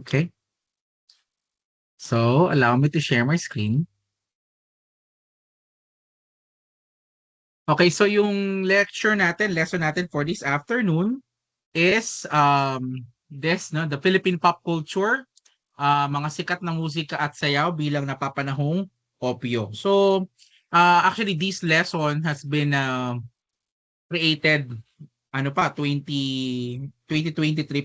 Okay. So, allow me to share my screen. Okay, so yung lesson natin for this afternoon is the Philippine pop culture, mga sikat na musika at sayaw bilang napapanahong opyo. So, actually this lesson has been created 2023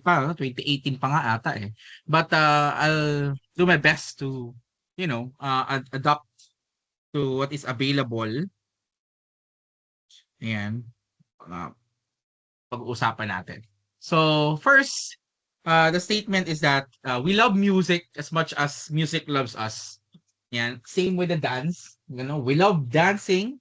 pa, 2018 pa nga ata eh. But I'll do my best to adapt to what is available. Ayan, uh, pag-uusapan natin. So, first, the statement is that we love music as much as music loves us. Yan. Same with the dance. We love dancing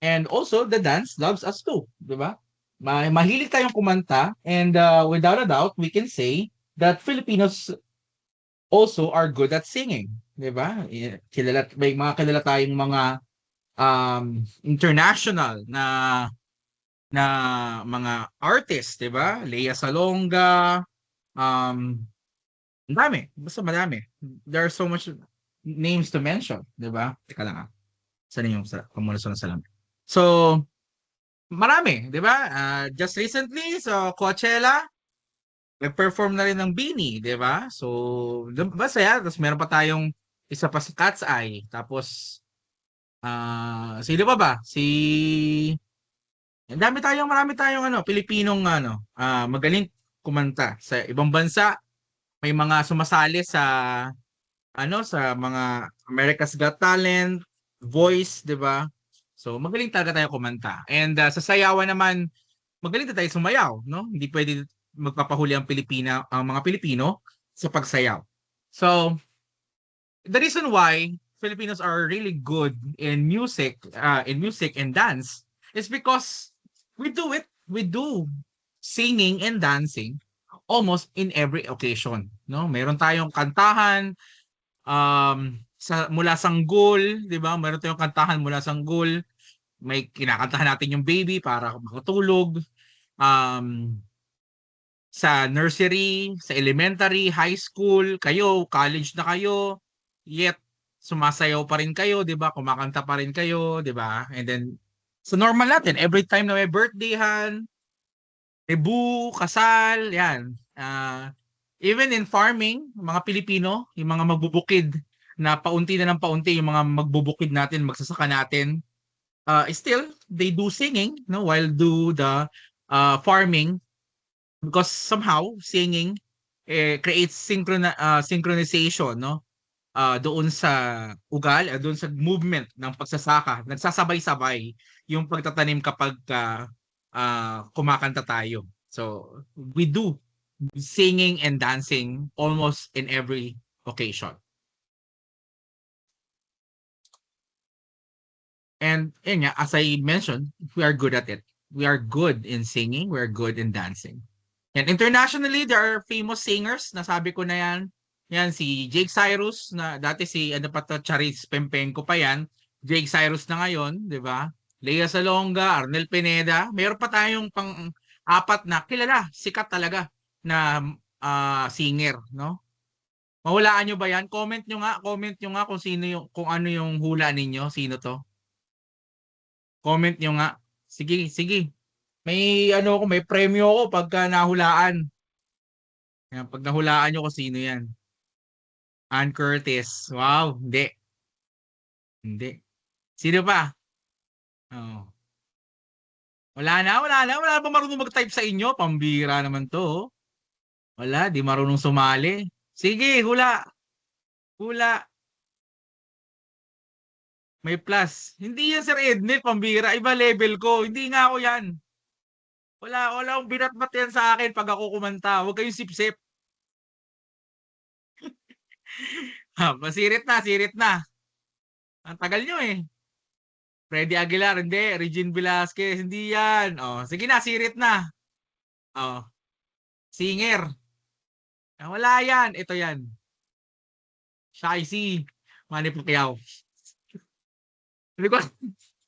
and also the dance loves us too. Di ba? Mahilig tayong kumanta and without a doubt, we can say that Filipinos also are good at singing. Di ba? May mga kilala tayong mga international na mga artists, 'di ba? Lea Salonga, ang dami, basta madami. There are so much names to mention, 'di ba? Teka lang. Saan yung muna sa salamin? So, marami, 'di ba? Just recently sa Coachella, nag-perform na rin ng BINI, 'di ba? So, masaya. Tapos meron pa tayong isa pa si Cat's Eye. Tapos sino pa ba? Marami tayong Pilipinong magaling kumanta sa ibang bansa. May mga sumasali sa mga America's Got Talent, Voice, 'di ba? So magaling talaga tayo kumanta. And sa sayawan naman, magaling tayo sumayaw, no? Hindi pwede magpapahuli ang mga Pilipino sa pagsayaw. So the reason why Filipinos are really good in music and dance is because we do it. We do singing and dancing almost in every occasion, no? Meron tayong kantahan mula sanggol, 'di ba? Meron tayong kantahan mula sanggol. May kinakantahan natin yung baby para makatulog. Sa nursery, sa elementary, high school, kayo, college na kayo, yet sumasayaw pa rin kayo, 'di ba? Kumakanta pa rin kayo, 'di ba? And then sa normal natin, every time na may birthdayhan, debut, kasal, 'yan. Even in farming, mga Pilipino, yung mga magbubukid na paunti na ng paunti yung mga magbubukid natin, magsasaka natin, still they do singing, no, while do the farming. Because somehow singing creates synchronization, no? Doon sa doon sa movement ng pagsasaka, nagsasabay-sabay yung pagtatanim kapag kumakanta tayo. So we do singing and dancing almost in every occasion. And yun nga, as I mentioned, we are good at it. We are good in singing, we are good in dancing. And internationally, there are famous singers. Nasabi ko na yan. Yan, si Jake Cyrus, na dati Charis Pempenko pa yan. Jake Cyrus na ngayon, di ba? Lea Salonga, Arnel Pineda. Mayroon pa tayong pang-apat na kilala, sikat talaga na singer, no? Mahulaan nyo ba yan? Comment nyo nga kung ano yung hula ninyo, sino to. Comment nyo nga. Sige, sige. May premyo ako pagka nahulaan. Yan, pag nahulaan nyo kung sino yan. Ann Curtis. Wow, hindi. Hindi. Sino pa? Oh. Wala pa marunong mag-type sa inyo. Pambira naman to. Oh. Wala, di marunong sumali. Sige, hula. Hula. May plus. Hindi yan, Sir Ednel, pambira. Iba level ko. Hindi nga ako yan. Wala akong binatbat yan sa akin pag ako kumanta. Huwag kayong sip-sip. Sirit na. Ang tagal nyo eh. Freddy Aguilar, hindi. Regine Velasquez, hindi yan. Oh, sige na, sirit na. Oh. Singer. Wala yan. Ito yan. Shicey. Manny Pacquiao.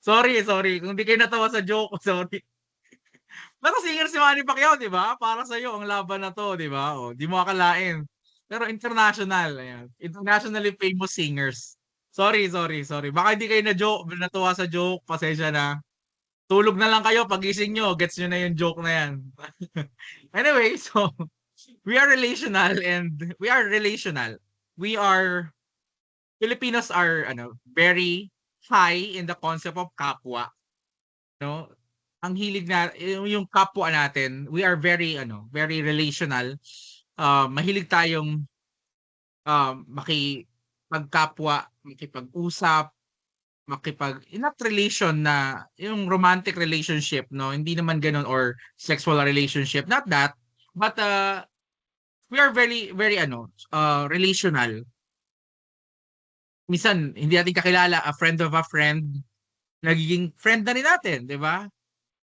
Sorry. Kung di kayo natawa sa joke, sorry. Pero singer si Manny Pacquiao, di ba? Para sa'yo, ang laban na to, di ba? Oh, di mo akalain. Pero international, ayan. Internationally famous singers. Sorry, sorry, sorry. Baka hindi kayo natuwa sa joke, pasensya na. Tulog na lang kayo, pagising nyo, gets nyo na yung joke na yan. Anyway, so, we are relational and we are relational. We are, Filipinos are, very high in the concept of kapwa, no? Ang hilig na, yung kapwa natin, we are very, very relational. Mahilig tayong makipagkapwa, makipag-usap, not relation na yung romantic relationship, no? Hindi naman ganun, or sexual relationship, not that. But we are very very relational. Minsan hindi natin kakilala, a friend of a friend, nagiging friend na rin natin, 'di ba?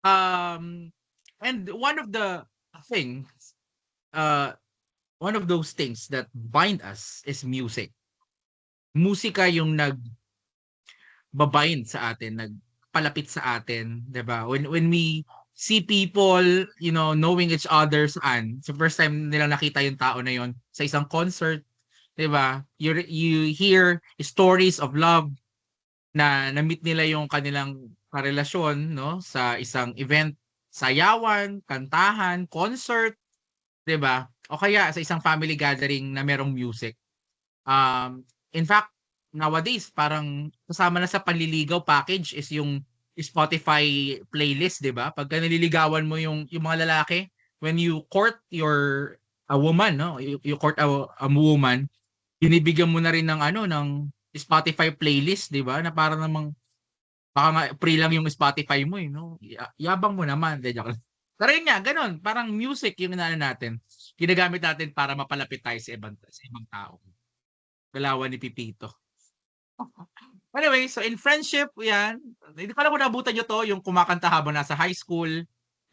And things uh one of those things that bind us is music. Musika yung nagbabind sa atin, nagpalapit sa atin, 'di ba? When we see people, knowing each other saan, sa first time nila nakita yung tao na yon sa isang concert, 'di ba? You hear stories of love na na-meet nila yung kanilang karelasyon, no, sa isang event, sayawan, kantahan, concert, 'di ba? O kaya sa isang family gathering na merong music. In fact, nowadays parang kasama na sa panliligaw package is yung Spotify playlist, 'di ba? Pagka nililigawan mo yung mga lalaki, when you court a woman, no? You court a woman, binibigyan mo na rin ng ng Spotify playlist, 'di ba? Na para namang baka nga free lang yung Spotify mo, no? Yabang mo naman, de joke lang. Pero yun nga, ganun, parang music yung natin. Ginagamit natin para mapalapit tayo sa ibang tao. Galawan ni Pipito. Anyway, so in friendship, yan. Hindi ko alam kung nabutan nyo to, yung kumakanta habang nasa high school.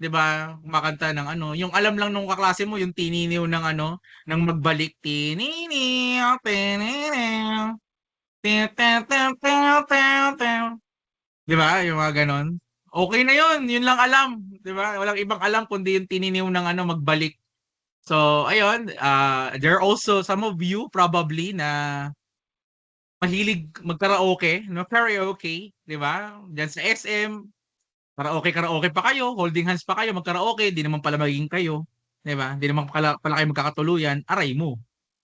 'Di ba? Kumakanta ng yung alam lang nung kaklase mo, yung tininiw ng ng magbalik. Tininiw, tininiw. 'Di ba? Yung mga ganon. Okay na yun. Yun lang alam. 'Di ba? Walang ibang alam kundi yung tininiw ng magbalik. So, ayun. There are also some of you probably na mahilig magkaraoke, no? Karaoke, 'di ba? Diyan sa SM, karaoke pa kayo, holding hands pa kayo, magkaraoke, di naman pala magiging kayo, 'di ba? Di naman pala kayo magkakatuluyan, aray mo,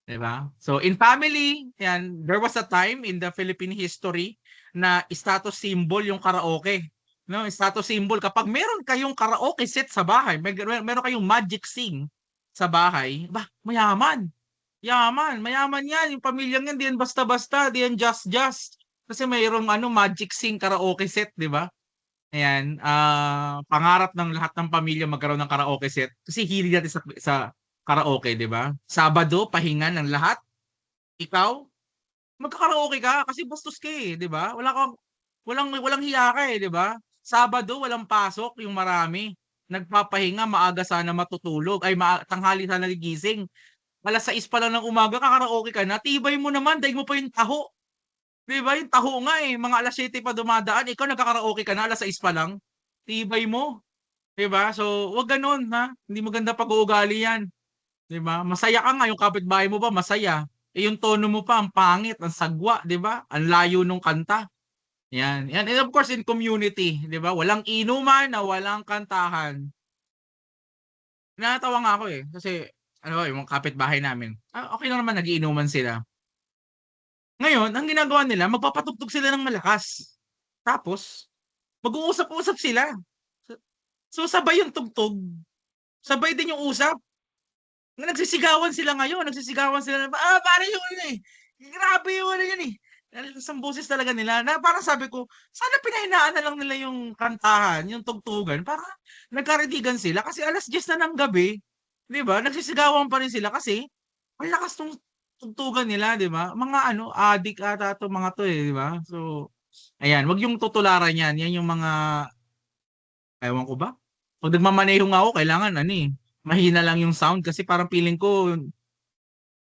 'di ba? So in family, yan, there was a time in the Philippine history na status symbol yung karaoke. No, status symbol kapag meron kayong karaoke set sa bahay, meron kayong magic sing sa bahay, mayaman. Yaman, mayaman 'yan, yung pamilyang 'yan, 'di yan basta-basta, 'di yan just. Kasi mayroong Magic Sing karaoke set, 'di ba? Ayan, pangarap ng lahat ng pamilya magkaroon ng karaoke set kasi hilig natin sa karaoke, 'di ba? Sabado, pahinga ng lahat. Ikaw, magkakaraoke ka kasi bastos ka 'di ba? Walang hiya ka 'di ba? Sabado, walang pasok, yung marami. Nagpapahinga, maaga sana matutulog, ay tanghali sana gigising. 6:00 pa lang ng umaga kakaraoke ka na, tibay mo naman, daig mo pa yung taho. 'Di ba, yung taho nga mga 7:00 pa dumadaan, ikaw nagkakaraoke ka na 6:00 pa lang. Tibay mo, 'di ba? So, 'wag gano'n ha, hindi maganda pag-uugali 'yan, 'di ba? Masaya ka nga, yung kapitbahay mo ba masaya, yung tono mo pa ang pangit, ang sagwa, 'di ba? Ang layo nung kanta. 'Yan, and of course in community, 'di ba? Walang inuman na walang kantahan. Natatawa nga ako kasi yung kapitbahay namin, okey lang naman nag-iinuman sila. Ngayon, ang ginagawa nila magpapatugtog sila ng malakas. Tapos mag-uusap-usap sila. So sabay yung tugtog, sabay din yung usap. Nagsisigawan sila ngayon, nagsisigawan sila na, parang yung grabe yung yun isang boses talaga nila na parang sabi ko, sana pinahinaan na lang nila yung kantahan, yung tugtugan para nagkaredigan sila kasi 10:00 na ng gabi, 'di ba? Nagsisigawan pa rin sila kasi ang lakas nung tugtugan nila, 'di ba? Mga adik ata 'tong mga 'to, 'di ba? So, ayan, 'wag yung tutularan 'yan. 'Yan yung mga ewan ko ba? 'Pag nagmamaneho nga ako kailangan mahina lang yung sound kasi parang feeling ko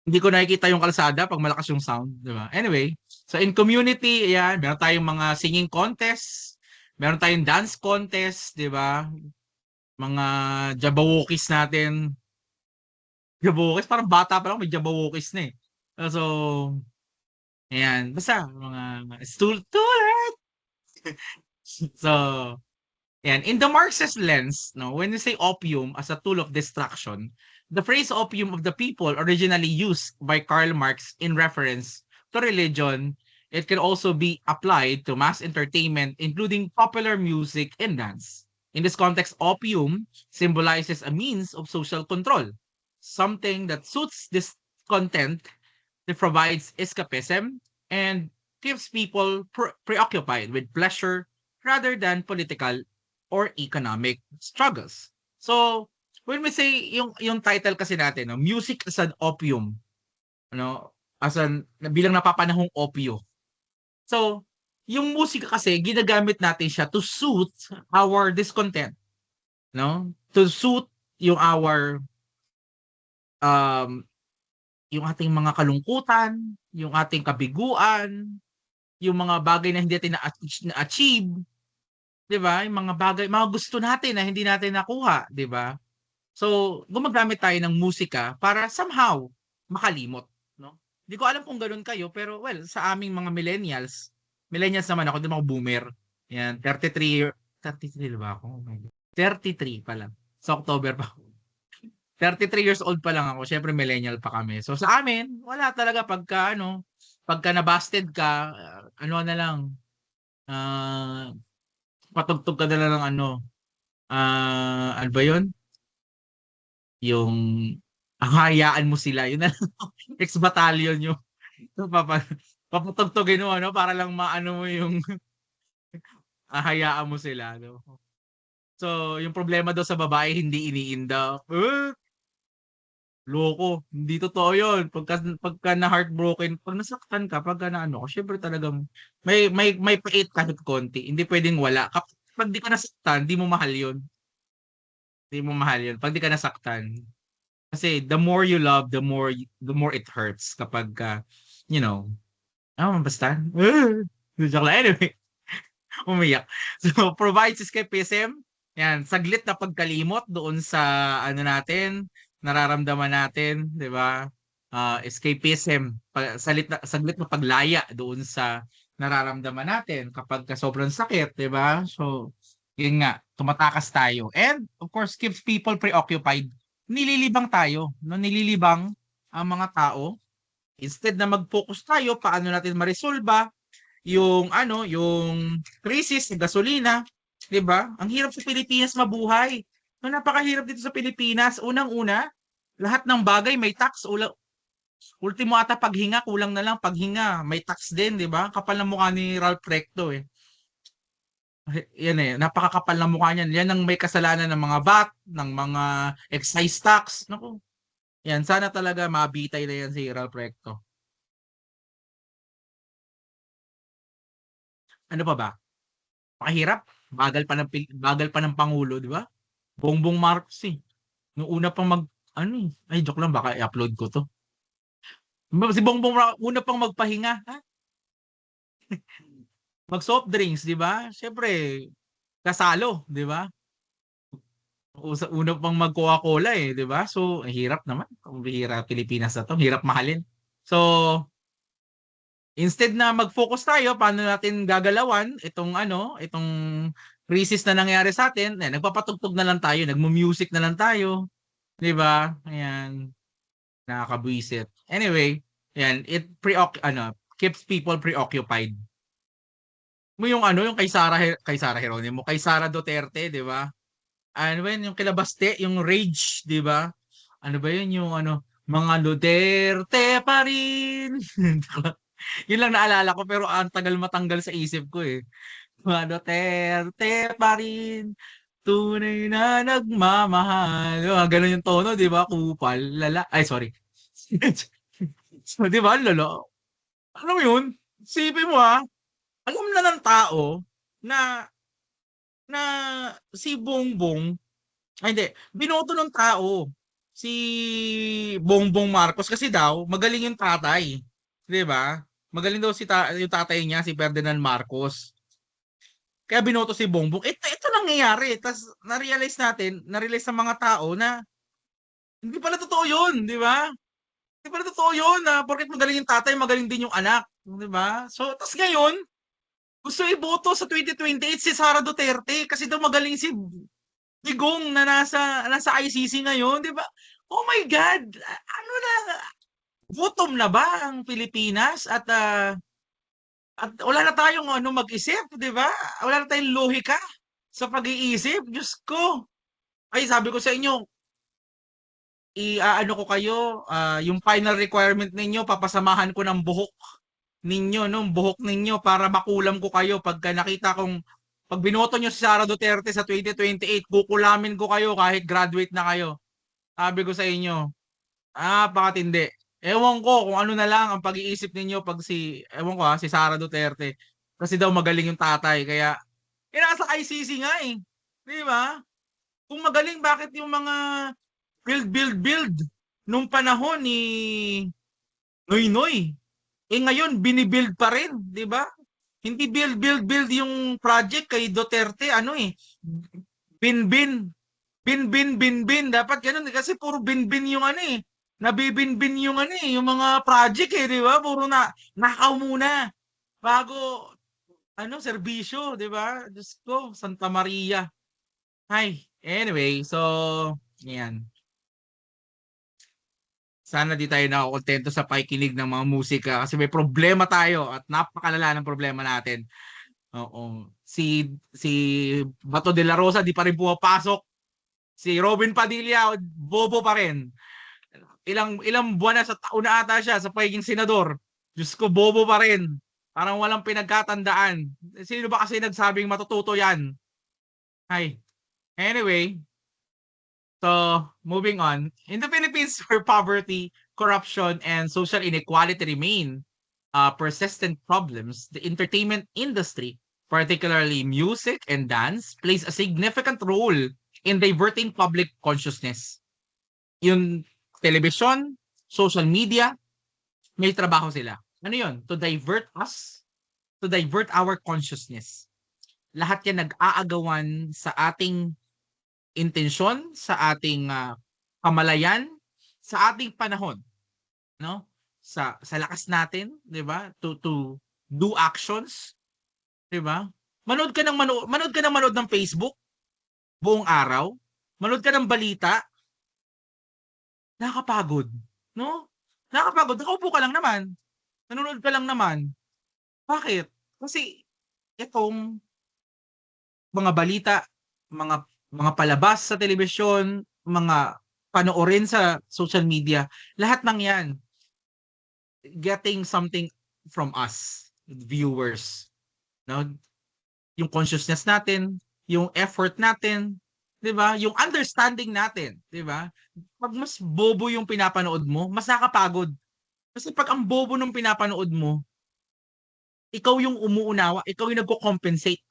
hindi ko nakikita yung kalsada 'pag malakas yung sound, 'di ba? Anyway, so in community, ayan, meron tayong mga singing contest, meron tayong dance contest, 'di ba? Mga jabawokis natin. Jabukis, parang bata pa lang may Jabawokis na, eh. So, ayan, basta mga too late. So, ayan, in the Marxist lens, no, when we say opium as a tool of destruction, the phrase opium of the people originally used by Karl Marx in reference to religion, it can also be applied to mass entertainment, including popular music and dance. In this context, opium symbolizes a means of social control, something that suits this content, that provides escapism, and keeps people preoccupied with pleasure rather than political or economic struggles. So, when we say yung title kasi natin, no, music as an opium, ano, as an bilang napapanahong opio. So, yung musika kasi ginagamit natin siya to suit our discontent, no? To suit yung our um yung ating mga kalungkutan, yung ating kabiguan, yung mga bagay na hindi natin na-achieve, 'di ba? Yung mga bagay, mga gusto natin na hindi natin nakuha, 'di ba? So, gumagamit tayo ng musika para somehow makalimot, no? Hindi ko alam kung gano'n kayo, pero well, sa aming mga millennials naman ako, 'di naman ako boomer. Yan, 33 na ba ako? Oh my God. 33 pa lang. Sa October pa ako. 33 years old pa lang ako, siyempre millennial pa kami. So sa amin, wala talaga pagka na-busted ka, ano na lang, ah, patugtog ka na lang ng ano, ano ba 'yun? Yung hahayaan mo sila, yun na lang, ex-battalion yung papa papatugtugin mo ano, para lang maano mo yung hahayaan mo sila 'no. So, yung problema daw sa babae hindi iniinda, loko, hindi totoo yun. Pagka na-heartbroken, 'pag nasaktan ka, pagka naano ka, siyempre talagang may pait kahit konti, hindi puwedeng wala. Kapag 'di ka nasaktan, 'di mo mahal yun, 'di mo mahal yun 'pag 'di ka nasaktan. Kasi the more you love, the more it hurts kapagka, you know, basta, joke lang. Anyway, umiyak. So, provides escapism, 'yan, saglit na pagkalimot doon sa ano natin, nararamdaman natin, 'di ba? Escapism, saglit na paglaya doon sa nararamdaman natin kapagka sobrang sakit, 'di ba? So, 'yun nga, tumatakas tayo and of course keeps people preoccupied. Nililibang tayo, 'no, nililibang ang mga tao. Instead na mag-focus tayo paano natin maresolba yung ano, yung krisis ng gasolina, 'di ba? Ang hirap sa Pilipinas mabuhay. No, napakahirap dito sa Pilipinas. Unang-una, lahat ng bagay may tax. Ultimo ata paghinga, kulang na lang paghinga, may tax din, 'di ba? Kapal ng mukha ni Ralph Recto eh. Yan eh, napakakapal ng mukha niyan. Yan ang may kasalanan ng mga VAT, ng mga excise tax. Naku, yan, sana talaga mabitay na yan si Ralph Recto. Ano pa ba? Pakahirap. Bagal pa ng pangulo, di ba? Bongbong Marcos eh. Nung una pang ano eh. Ay, joke lang, baka i-upload ko to. Si Bongbong una pang magpahinga, ha? Mag soft drinks, di ba? Siyempre, kasalo, di ba? Una pang mag Coca-Cola eh, di ba? So, hirap naman. Kung bihira Pilipinas na to, hirap mahalin. So, instead na mag-focus tayo paano natin gagalawan itong crisis na nangyari sa atin, nagpapatugtog na lang tayo, nagmu-music na lang tayo, 'di ba? Ayan, nakakabwisit. Anyway, ayan, keeps people preoccupied. Mo yung yung kay Sara Geronimo, kay Sara Duterte, 'di ba? Ano ba yun, yung kilabaste, yung rage, 'di ba? Ano ba yun, yung mga Duterte pa rin. Yun lang naalala ko pero ang tagal matanggal sa isip ko eh. Mga Duterte pa rin, tunay na nagmamahal. Ganun yung tono, di ba? Kupal, lala. Ay, sorry. So, di ba? Lala. Alam mo yun? Isipin mo alam na ng tao na na si Bongbong, ay hindi, binoto ng tao si Bongbong Marcos kasi daw magaling yung tatay. 'Di ba? Magaling daw yung tatay niya, si Ferdinand Marcos. Kaya binoto si Bongbong. Ito nangyayari. Tas na-realize ng mga tao na Hindi pala totoo yun, di ba? Hindi pala totoo yun na porket magaling yung tatay, magaling din yung anak. Di ba? So, tas ngayon, gusto iboto sa 2028 si Sara Duterte kasi daw magaling si Digong na nasa ICC ngayon, di ba? Oh my God! Ano na, gutom na ba ang Pilipinas at wala na tayong ano mag-isip, 'di ba? Wala na tayong lohika sa pag-iisip. Diyos ko. Ay, sabi ko sa inyo, i-aano ko kayo, yung final requirement ninyo, papasamahan ko ng buhok ninyo, no? Buhok ninyo para makulam ko kayo pagka nakita kong pag binoto nyo si Sara Duterte sa 2028, kukulamin ko kayo kahit graduate na kayo. Sabi ko sa inyo, pakatindi. Ewan ko kung ano na lang ang pag-iisip ninyo pag ewan ko si Sara Duterte. Kasi daw magaling yung tatay. Kaya, nasa ICC nga eh. Di ba? Kung magaling, bakit yung mga build nung panahon ni Noynoy? Ngayon, binibuild pa rin. Di ba? Hindi build yung project kay Duterte. Ano eh, bin-bin. Bin. Dapat ganun kasi puro bin yung ano eh. Nabibinbin yung ano eh, yung mga project eh, di ba? Puro nakaw muna bago serbisyo, di ba? Diyos ko, Santa Maria. Hi. Anyway, so, yan. Sana di tayo nakokontento sa pakikinig ng mga musika kasi may problema tayo at napakalala ng problema natin. Oo. Si Bato de la Rosa di pa rin pumapasok. Si Robin Padilla, bobo pa rin. Ilang buwan na sa taon na ata siya sa pagiging senador. Diyos ko, bobo pa rin. Parang walang pinagkatandaan. Sino ba kasi nagsabing matututo yan? Hi. Anyway, so moving on. In the Philippines, where poverty, corruption, and social inequality remain persistent problems, the entertainment industry, particularly music and dance, plays a significant role in diverting public consciousness. Yung television, social media, may trabaho sila. Ano yun? To divert us, to divert our consciousness. Lahat yan nag-aagawan sa ating intensyon, sa ating kamalayan, sa ating panahon, no? Sa lakas natin, 'di ba? To do actions, 'di ba? Manood ka ng manood ng Facebook buong araw. Manood ka ng balita, nakakapagod, no? Nakakapagod. Nakaupo ka lang naman. Nanonood ka lang naman. Bakit? Kasi itong mga balita, mga mga palabas sa telebisyon, mga panoorin sa social media, lahat ng 'yan getting something from us, viewers, no? Yung consciousness natin, yung effort natin, 'di ba? Yung understanding natin, 'di ba? Pag mas bobo yung pinapanood mo, mas nakakapagod. Kasi pag ang bobo ng pinapanood mo, ikaw yung umuunawa, ikaw yung nagko-compensate,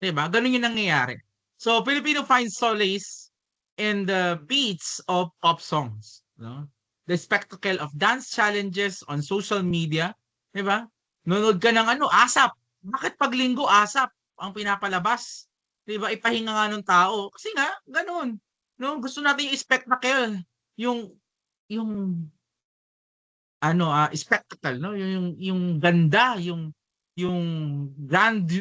'di ba? Ganun yung nangyayari. So, Filipino finds solace in the beats of pop songs, no? The spectacle of dance challenges on social media, 'di ba? Nanonood ka ng ASAP. Bakit pag linggo ASAP ang pinapalabas? 'Di ba? Ipahinga nga ng tao. Kasi nga ganoon. No, gusto natin yung spectacle, yung yung spectacle, no? Yung ganda, yung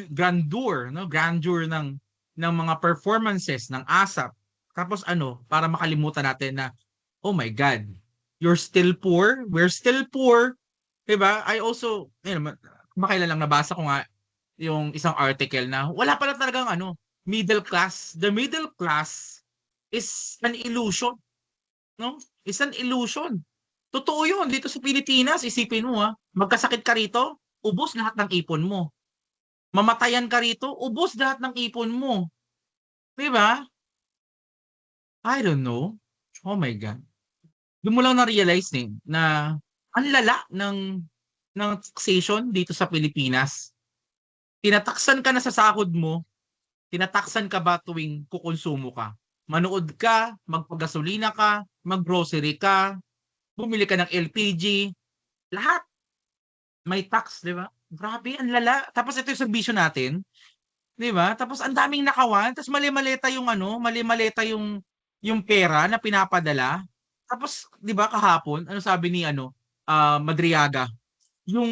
grandeur, no? Grandeur ng mga performances ng ASAP. Tapos para makalimutan natin na, oh my God, you're still poor, we're still poor, 'di ba? I also, makailan lang nabasa ko nga yung isang article na wala pala talagang middle class. The middle class is an illusion, no? Is an illusion. Totoo 'yun dito sa Pilipinas, isipin mo magkasakit ka rito, ubos lahat ng ipon mo. Mamatayan ka rito, ubos lahat ng ipon mo. 'Di ba? I don't know. Oh my God. Doon mo lang na-realize na ang lala ng taxation dito sa Pilipinas. Tinataksan ka na sa sahod mo, tinataksan ka ba tuwing kukonsumo ka? Manood ka, magpagasolina ka, maggrocery ka, bumili ka ng LPG, lahat may tax, 'di ba? Grabe, ang lala. Tapos ito yung serbisyo natin, 'di ba? Tapos ang daming nakawan, tapos mali-maleta yung yung pera na pinapadala. Tapos 'di ba kahapon, ano sabi ni ano, Madriaga, yung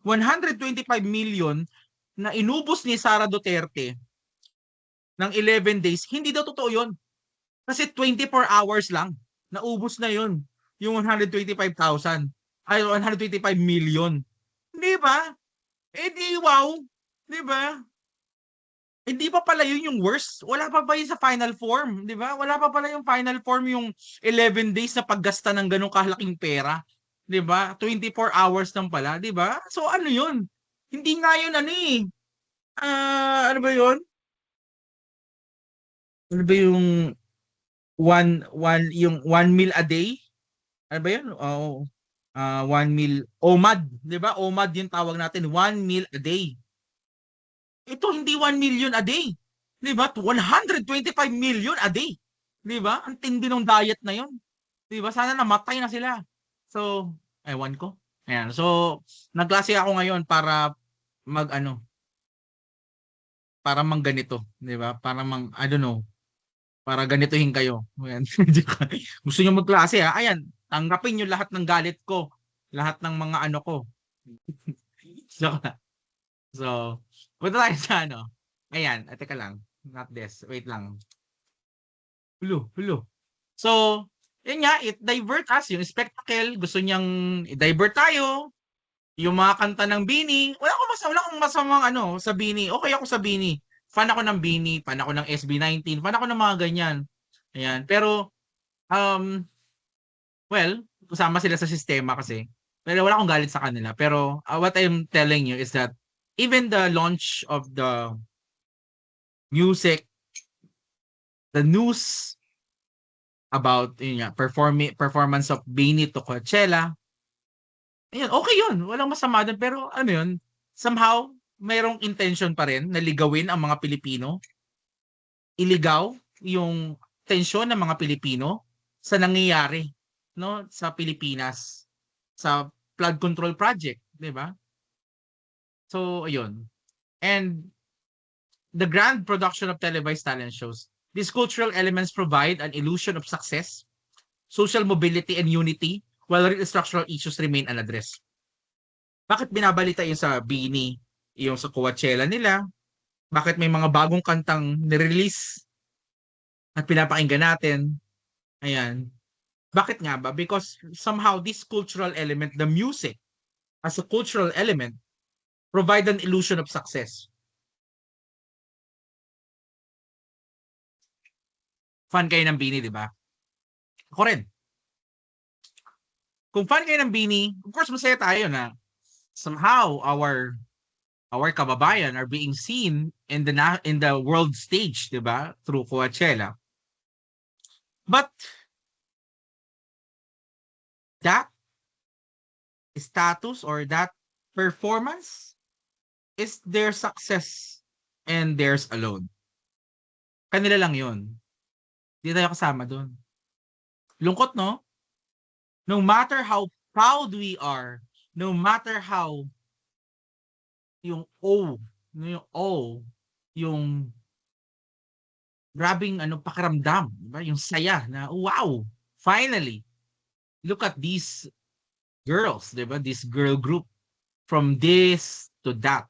125 million na inubos ni Sara Duterte ng 11 days, hindi daw totoo 'yun. Kasi 24 hours lang, naubos na 'yun, yung 125,000 ay 125 million. 'Di ba? Eh di wow, 'di ba? Hindi pa pala yun yung worst. Wala pa ba yun sa final form, 'di ba? Wala pa pala yung final form yung 11 days na paggasta ng ganong kahalaking pera, 'di ba? 24 hours lang pala, 'di ba? So ano yun? Hindi nga yun ano eh. Ano ba yun? Ano ba yung yung 1 meal a day? Ano ba yun? Oo. 1 meal OMAD, 'di ba? OMAD yung tawag natin, 1 meal a day. Ito hindi 1 million a day. 'Di ba? 125 million a day. 'Di ba? Ang tindi ng diet na 'yon. 'Di ba? Sana namatay na sila. So, ewan ko. Ayan. So, nagklase ako ngayon para mag-ano, para mangganito, 'di ba? Para I don't know, para ganituhin kayo. Ayan. Gusto niyo magklase ha? Ayan, tanggapin niyo lahat ng galit ko, lahat ng mga ano ko. So, so punta tayo sa ano. Ayan, teka lang. Not this. Wait lang. Hulo, hulo. So, yun nga, it divert us, yung spectacle, gusto niyang i-divert tayo, yung mga kanta ng Bini, wala akong masamang ano, sa Bini, okay ako sa Bini, fan ako ng Bini, fan ako ng SB19, fan ako ng mga ganyan, ayan, pero, um, well, kasama sila sa sistema kasi, pero wala akong galit sa kanila, pero what I'm telling you is that, even the launch of the music, the news about yun nga, performance of Bini to Coachella. Ayun, okay yun. Walang masama dun. Pero ano yun, somehow, mayroong intention pa rin na ligawin ang mga Pilipino. Iligaw yung tensyon ng mga Pilipino sa nangyayari no sa Pilipinas sa flood control project, 'di ba? So ayun. And the grand production of televised talent shows. These cultural elements provide an illusion of success, social mobility and unity, while real structural issues remain unaddressed. Bakit binabalita yung sa Bini, yung sa Coachella nila? Bakit may mga bagong kantang nirelease at pinapakinggan natin? Ayan. Bakit nga ba? Because somehow this cultural element, the music as a cultural element, provide an illusion of success. Fan kayo ng Bini, di ba? Ako rin. Kung fan kayo ng Bini, of course masaya tayo na somehow our kababayan are being seen in the world stage, 'di ba? Through Coachella. But that status or that performance is their success and theirs alone. Kanila lang 'yon. Hindi tayo kasama doon. Lungkot, no? No matter how proud we are, no matter how yung yung grabing ano pakiramdam, diba? Yung saya na wow, finally, look at these girls, diba? This girl group from this to that.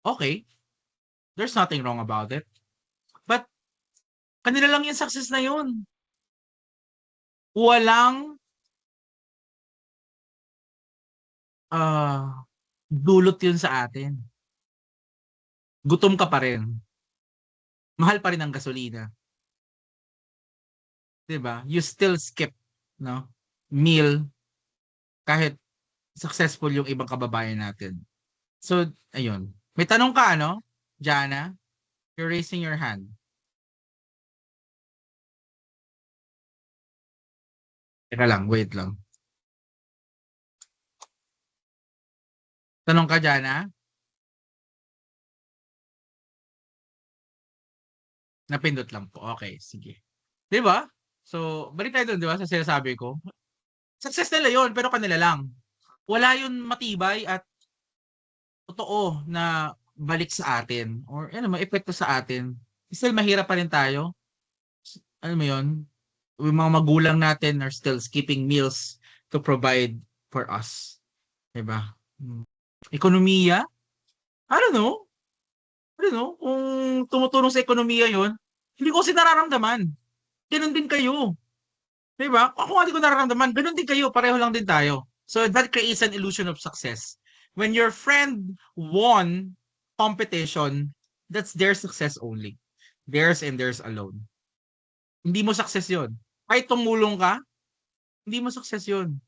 Okay, there's nothing wrong about it. But kanila lang yung success na yun. Walang dulot yun sa atin. Gutom ka pa rin. Mahal pa rin ang gasolina. 'Di ba? You still skip, no? Meal kahit successful yung ibang kababayan natin. So, ayun. May tanong ka, ano? Jana? You're raising your hand. Teka lang, wait lang. Tanong ka, Jana? Napindot lang po. Okay, sige. 'Di ba? So, balik tayo doon, 'di ba, sa sinasabi ko. Success nila 'yon, pero kanila lang. Wala 'yun matibay at totoo na balik sa atin or ano, maepekto sa atin. Still mahirap pa rin tayo. Alam mo 'yon? yung mga magulang natin are still skipping meals to provide for us. Diba? Ekonomiya? I don't know. I don't know. Kung tumutulong sa ekonomiya yon, hindi ko kasi nararamdaman. Ganun din kayo. Diba? Ako nga di ko nararamdaman. Ganun din kayo. Pareho lang din tayo. So that creates an illusion of success. When your friend won competition, that's their success only. Theirs and theirs alone. Hindi mo success yon. Kahit tumulong ka, hindi mo success yon.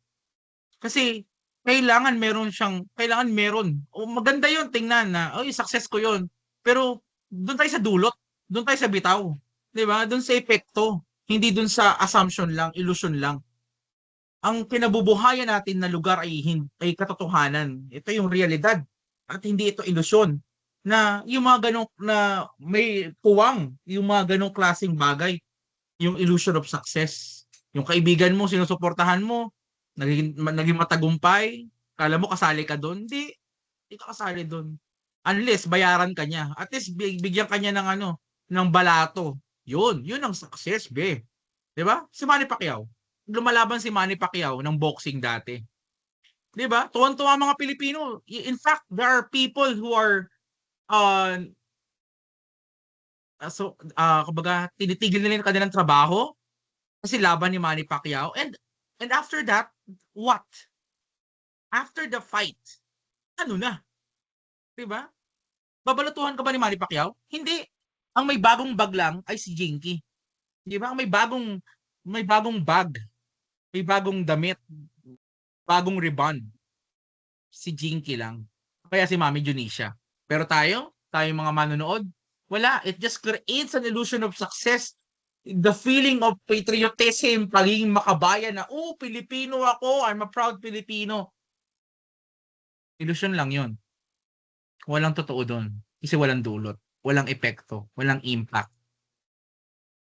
Kasi kailangan meron. O maganda yon tingnan na, oy, success ko yon. Pero doon tayo sa dulot, doon tayo sa bitaw. 'Di ba? Doon sa epekto, hindi doon sa assumption lang, illusion lang. Ang kinabubuhayan natin na lugar ay katotohanan. Ito yung realidad at hindi ito ilusyon. Na yung mga ganong na may puwang, yung mga ganong klaseng bagay, yung illusion of success. Yung kaibigan mo, sinusuportahan mo, naging matagumpay, kala mo kasali ka doon, hindi ka kasali doon. Unless bayaran ka niya. At least bigyan ka niya ng ng balato. Yun ang success, be. 'Di ba? Si Manny Pacquiao. Lumalaban si Manny Pacquiao ng boxing dati. 'Di ba? Tuwan-tuwa mga Pilipino. In fact, there are people who are uh, kumbaga tinitigil nila yung kanilang trabaho kasi laban ni Manny Pacquiao. And after that, what? After the fight, ano na? 'Di ba? Babalatuhan ka ba ni Manny Pacquiao? Hindi. Ang may bagong bag lang ay si Jinky. 'Di ba? Ang may bagong bag, may bagong damit, bagong ribbon. Si Jinky lang. Kaya si Mami Junisha. Pero tayo mga manonood, wala. It just creates an illusion of success. The feeling of patriotism, pagiging makabayan na, oh, Pilipino ako, I'm a proud Filipino. Illusion lang yon. Walang totoo doon. Kasi walang dulot, walang epekto, walang impact.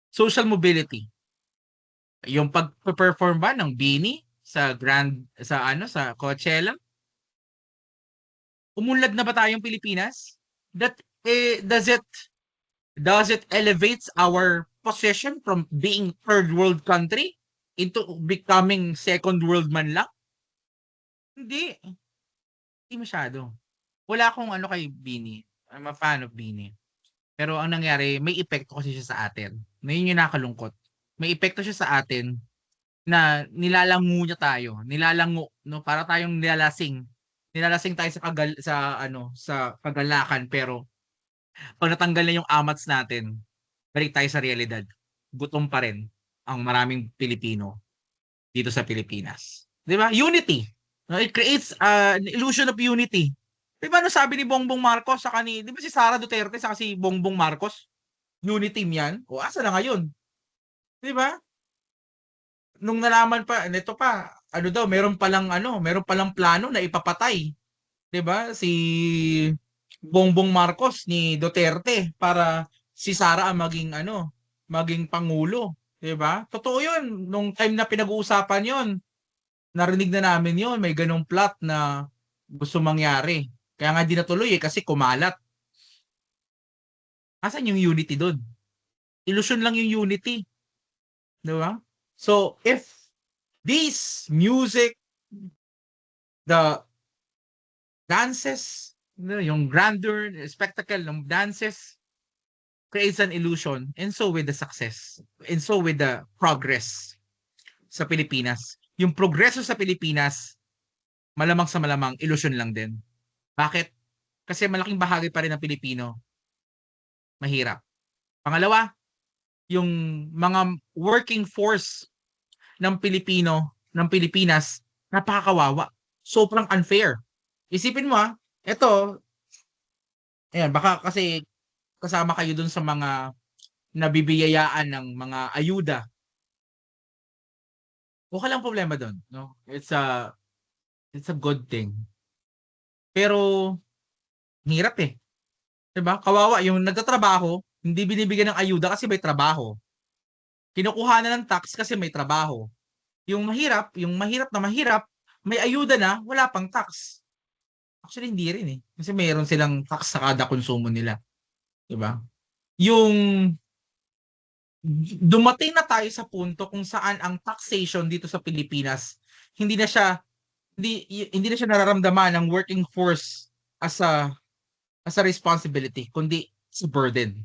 Social mobility. Yung pag-perform ba ng BINI sa Coachella? Umunlad na ba tayong Pilipinas? Does it elevates our position from being third world country into becoming second world man lang? Hindi. Hindi masyado. Wala akong kay BINI. I'm a fan of BINI. Pero ang nangyari, may epekto kasi siya sa atin. Na yun yung nakalungkot. May epekto siya sa atin na nilalango niya tayo. Nilalango, no? Para tayong nilalasing. Nilalasing tayo sa kagalakan, pero pag natanggal na yung amats natin, balik tayo sa realidad. Gutom pa rin ang maraming Pilipino dito sa Pilipinas. 'Di ba? Unity. No, it creates an illusion of unity. 'Di ba sabi ni Bongbong Marcos sa 'di ba si Sara Duterte sa si Bongbong Marcos? Unity yan. O asa na ngayon? 'Di ba? Nung nalaman pa, nito pa, meron palang plano na ipapatay. 'Di ba? Si Bongbong Marcos ni Duterte para si Sara ang maging pangulo, 'di ba? Totoo 'yun. Nung time na pinag-uusapan 'yon, narinig na namin 'yon, may ganong plot na gusto mangyari. Kaya nga di natuloy kasi kumalat. Asan yung unity doon? Illusion lang yung unity. 'Di ba? So, if this music, the dances, yung grandeur, spectacle ng dances creates an illusion, and so with the success, and so with the progress sa Pilipinas. Yung progreso sa Pilipinas, malamang sa malamang, illusion lang din. Bakit? Kasi malaking bahagi pa rin ng Pilipino mahirap. Pangalawa, yung mga working force ng Pilipinas, napakakawawa. Sobrang unfair. Isipin mo ito, ayan, baka kasi kasama kayo dun sa mga nabibiyayaan ng mga ayuda. Okay lang problema dun, no? It's a good thing. Pero hirap 'Di ba? Kawawa yung nagtatrabaho, hindi binibigyan ng ayuda kasi may trabaho. Kinukuhanan ng tax kasi may trabaho. Yung mahirap na mahirap, may ayuda na, wala pang tax. Actually, hindi rin Kasi mayroon silang tax sa kada konsumo nila. 'Di ba? Yung dumating na tayo sa punto kung saan ang taxation dito sa Pilipinas hindi na siya hindi na siya nararamdaman ng working force as a responsibility, kundi as a burden.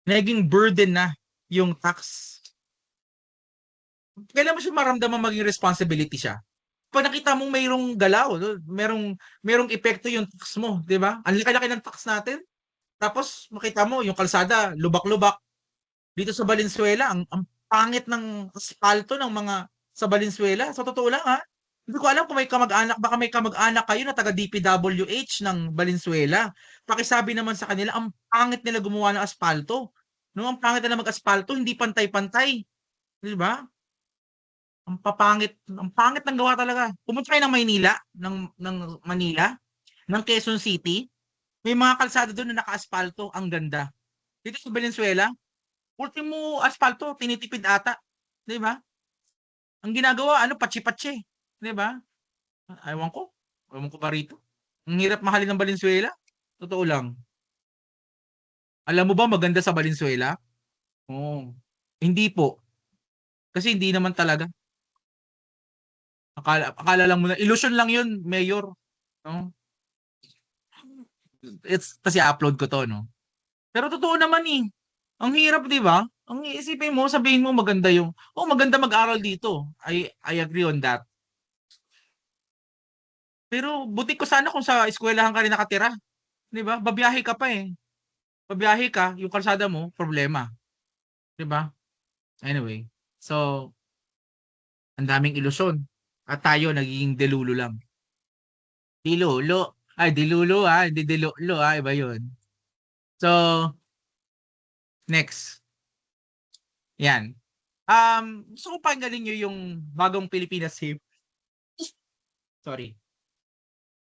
Naging burden na yung tax. Kailan mo siya maramdaman maging responsibility siya? Pag nakita mong mayroong galaw, no? merong epekto yung tax mo, di ba? Ang laki-laki ng tax natin. Tapos makita mo yung kalsada, lubak-lubak. Dito sa Valenzuela, ang pangit ng asfalto ng mga sa Valenzuela. Sa totoo lang ha, hindi ko alam kung may kamag-anak, baka may kamag-anak kayo na taga DPWH ng Valenzuela. Pakisabi naman sa kanila, ang pangit nila gumawa ng asfalto. No, ang pangit nila mag-asfalto, hindi pantay-pantay. Di ba? Ang pangit ng gawa talaga. Pumunta kayo ng Maynila, ng Manila, ng Quezon City, may mga kalsada doon na naka-asfalto, ang ganda. Dito sa Valenzuela, ultimo asfalto, tinitipid ata, 'di ba? Ang ginagawa ano, patsi-patsi, 'di ba? Ewan ko. Ewan ko ba rito. Ang hirap mahalin ng Valenzuela. Totoo lang. Alam mo ba maganda sa Valenzuela? Oo. Hindi po. Kasi hindi naman talaga. Akala lang mo na illusion lang 'yun, Mayor. No? It's kasi upload ko 'to, no. Pero totoo naman eh. Ang hirap, 'di ba? Ang iisipin mo, sabihin mo maganda yung, oh, maganda mag-aral dito. I agree on that. Pero buti ko sana kung sa eskwelahan ka rin nakatira, 'di ba? Babiyahe ka pa eh. Babiyahe ka, yung kalsada mo, problema, 'di ba? Anyway, so ang daming ilusyon at tayo nagiging delulo lang. Dilulo. Ay, dilulo hindi dilulo iba 'yun. So, next. Yan. Gusto ko pakinggan niyo yung bagong Pilipinas hymn. Sorry.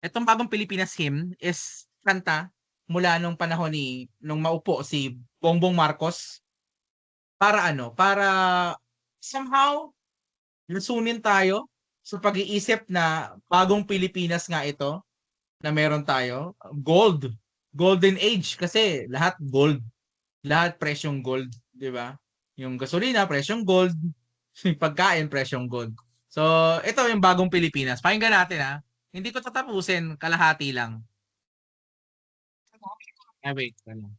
Itong bagong Pilipinas hymn is kanta mula nung panahon nung maupo si Bongbong Marcos para ano, para somehow lusunin tayo sa pag-iisip na bagong Pilipinas nga ito na meron tayo. Gold. Golden age kasi lahat gold. Lahat presyong gold, 'di ba? Yung gasolina, presyong gold. Yung pagkain, presyong gold. So, ito yung bagong Pilipinas. Pakinggan natin ha. Hindi ko tatapusin, kalahati lang. Ay, wait. Ano?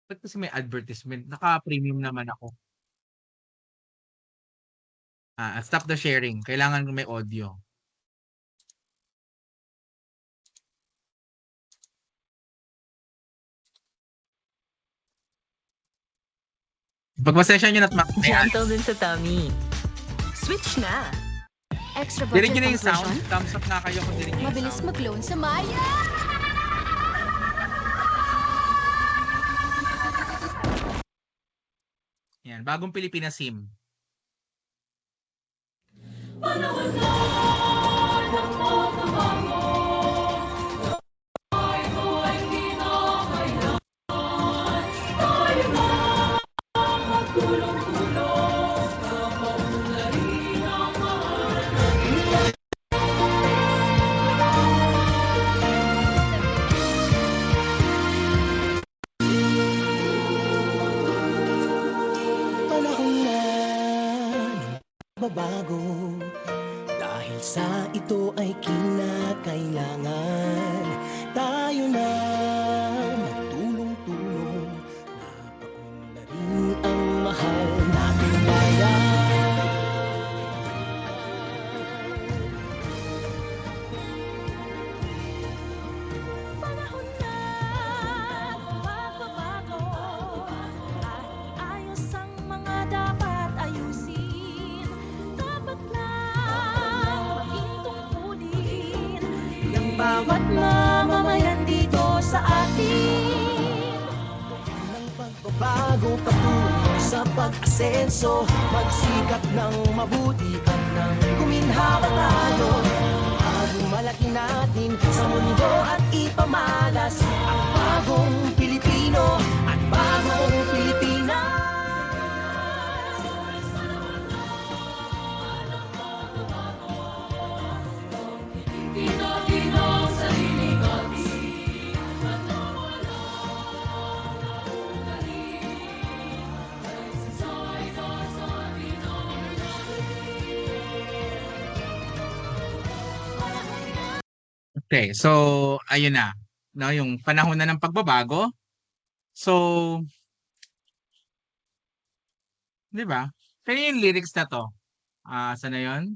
Ba't kasi may advertisement? Naka-premium naman ako. Stop the sharing. Kailangan may audio. Pagpasensya nyo na at Gentle din sa tummy. Switch na. Extra Dinig budget nyo na ang yung sound. version? Thumbs up nga kayo kung dinig nyo yung Mabilis sound. mag-loan sa Maya! Yan, bagong Pilipinas hymn. Panahon na babago dahil sa ito ay kinakailangan tayo na magtulong-tulong napakunlarin ang mahal nating bayan. Panahon na magbabago at ayos ang mga dapat ayusin. Dapat lang maging tungkulin ng bawat mamamayan dito sa atin. Ng pagbabago patungo sa pag-asenso, magsikap ng mabuti at nang guminhawa tayo. Malaki natin sa mundo at ipamalas ang bagong Pilipino at bagong Pilipinas. Okay, so ayun na, no, yung panahon na ng pagbabago. So, 'di ba? Kaya yung lyrics na 'to. Saan na 'yon?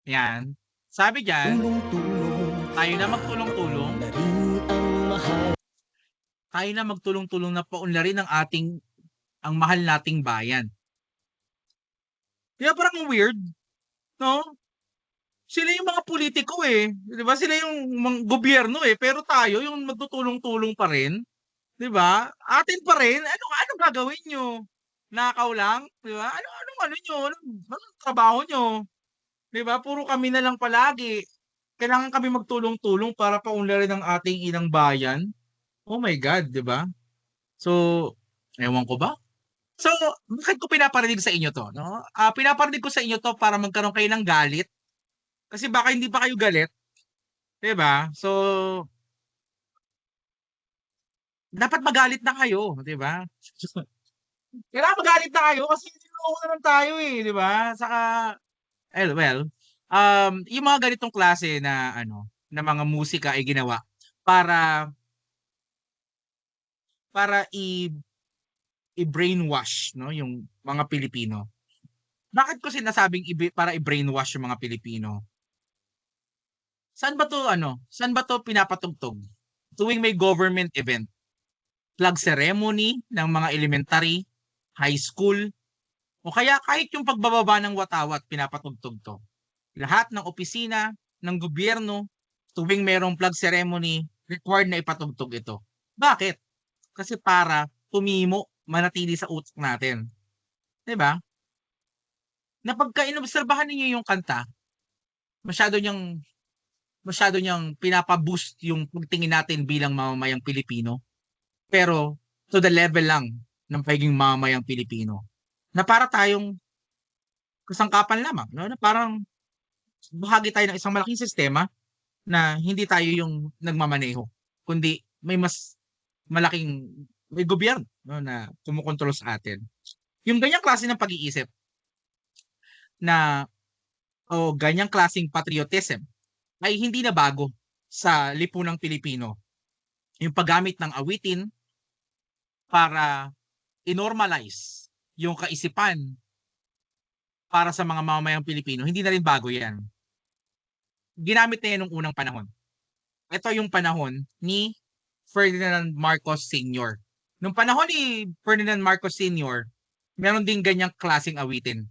Yan. Sabi diyan, Tulong-tulong tayo na magtulong-tulong, na rin ang mahal. tayo na magtulong-tulong na paunlarin ang mahal nating bayan. 'Di ba parang ang weird, 'no? Sila yung mga politiko, eh, 'di ba? Sila yung gobyerno, eh, pero tayo yung magtutulong-tulong pa rin, 'di ba? Atin pa rin, anong gagawin niyo? Nakaw lang, 'di ba? Anong ano niyo, anong trabaho niyo, 'di ba? Puro kami na lang palagi. Kailangan kami magtulong-tulong para paunlarin ang ating inang bayan. Oh my God, 'di ba? So, ewan ko ba? So, bakit ko pinaparinig sa inyo 'to, 'no? Pinaparinig ko sa inyo 'to para magkaroon kayo ng galit, kasi baka hindi pa kayo galit, 'di ba? So, dapat magalit na kayo, 'di ba? Kailangan magalit na kayo kasi niloloko na lang tayo, eh, 'di ba? Saka well, yung mga ganitong klase na ano, na mga musika ay ginawa para para i-brainwash, 'no, yung mga Pilipino. Bakit ko sinasabing para i-brainwash yung mga Pilipino? Saan ba 'to pinapatugtog? Tuwing may government event, flag ceremony ng mga elementary, high school, o kaya kahit yung pagbababa ng watawat pinapatugtog 'to. Lahat ng opisina ng gobyerno, tuwing merong flag ceremony, required na ipatugtog ito. Bakit? Kasi para tumimo, manatili sa utak natin, 'di ba? Na pagka inobserbahan ninyo yung kanta, masyado niyang masyado niyang pinapa-boost yung pagtingin natin bilang mamamayang Pilipino, pero to the level lang ng pagiging mamamayang Pilipino, na para tayong kasangkapan lamang, 'no, na parang bahagi tayo ng isang malaking sistema na hindi tayo yung nagmamaneho, kundi may gobyerno, 'no, na kumokontrol sa atin. Yung ganyang klase ng pag-iisip na o ganyang klaseng patriotism ay hindi na bago sa lipunang Pilipino. Yung paggamit ng awitin para i-normalize yung kaisipan para sa mga mamamayang Pilipino, hindi na rin bago yan. Ginamit na yan nung unang panahon. Ito yung panahon ni Ferdinand Marcos Sr. Nung panahon ni Ferdinand Marcos Sr., meron din ganyang klaseng awitin.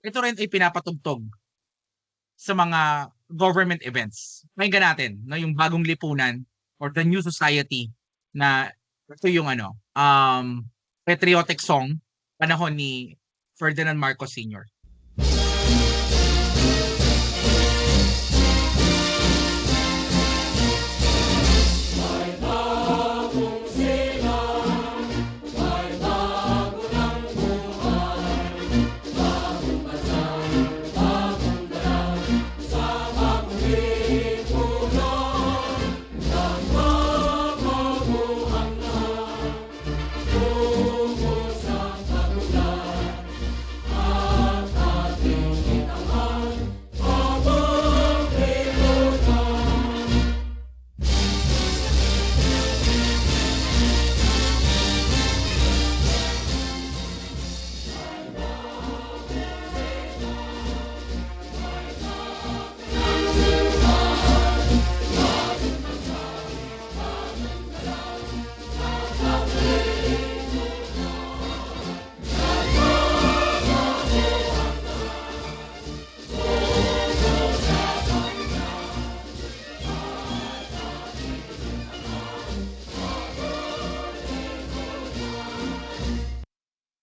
Ito rin ay pinapatugtog sa mga government events. Pakinggan natin, no, yung bagong lipunan or the new society na ito yung patriotic song panahon ni Ferdinand Marcos Sr.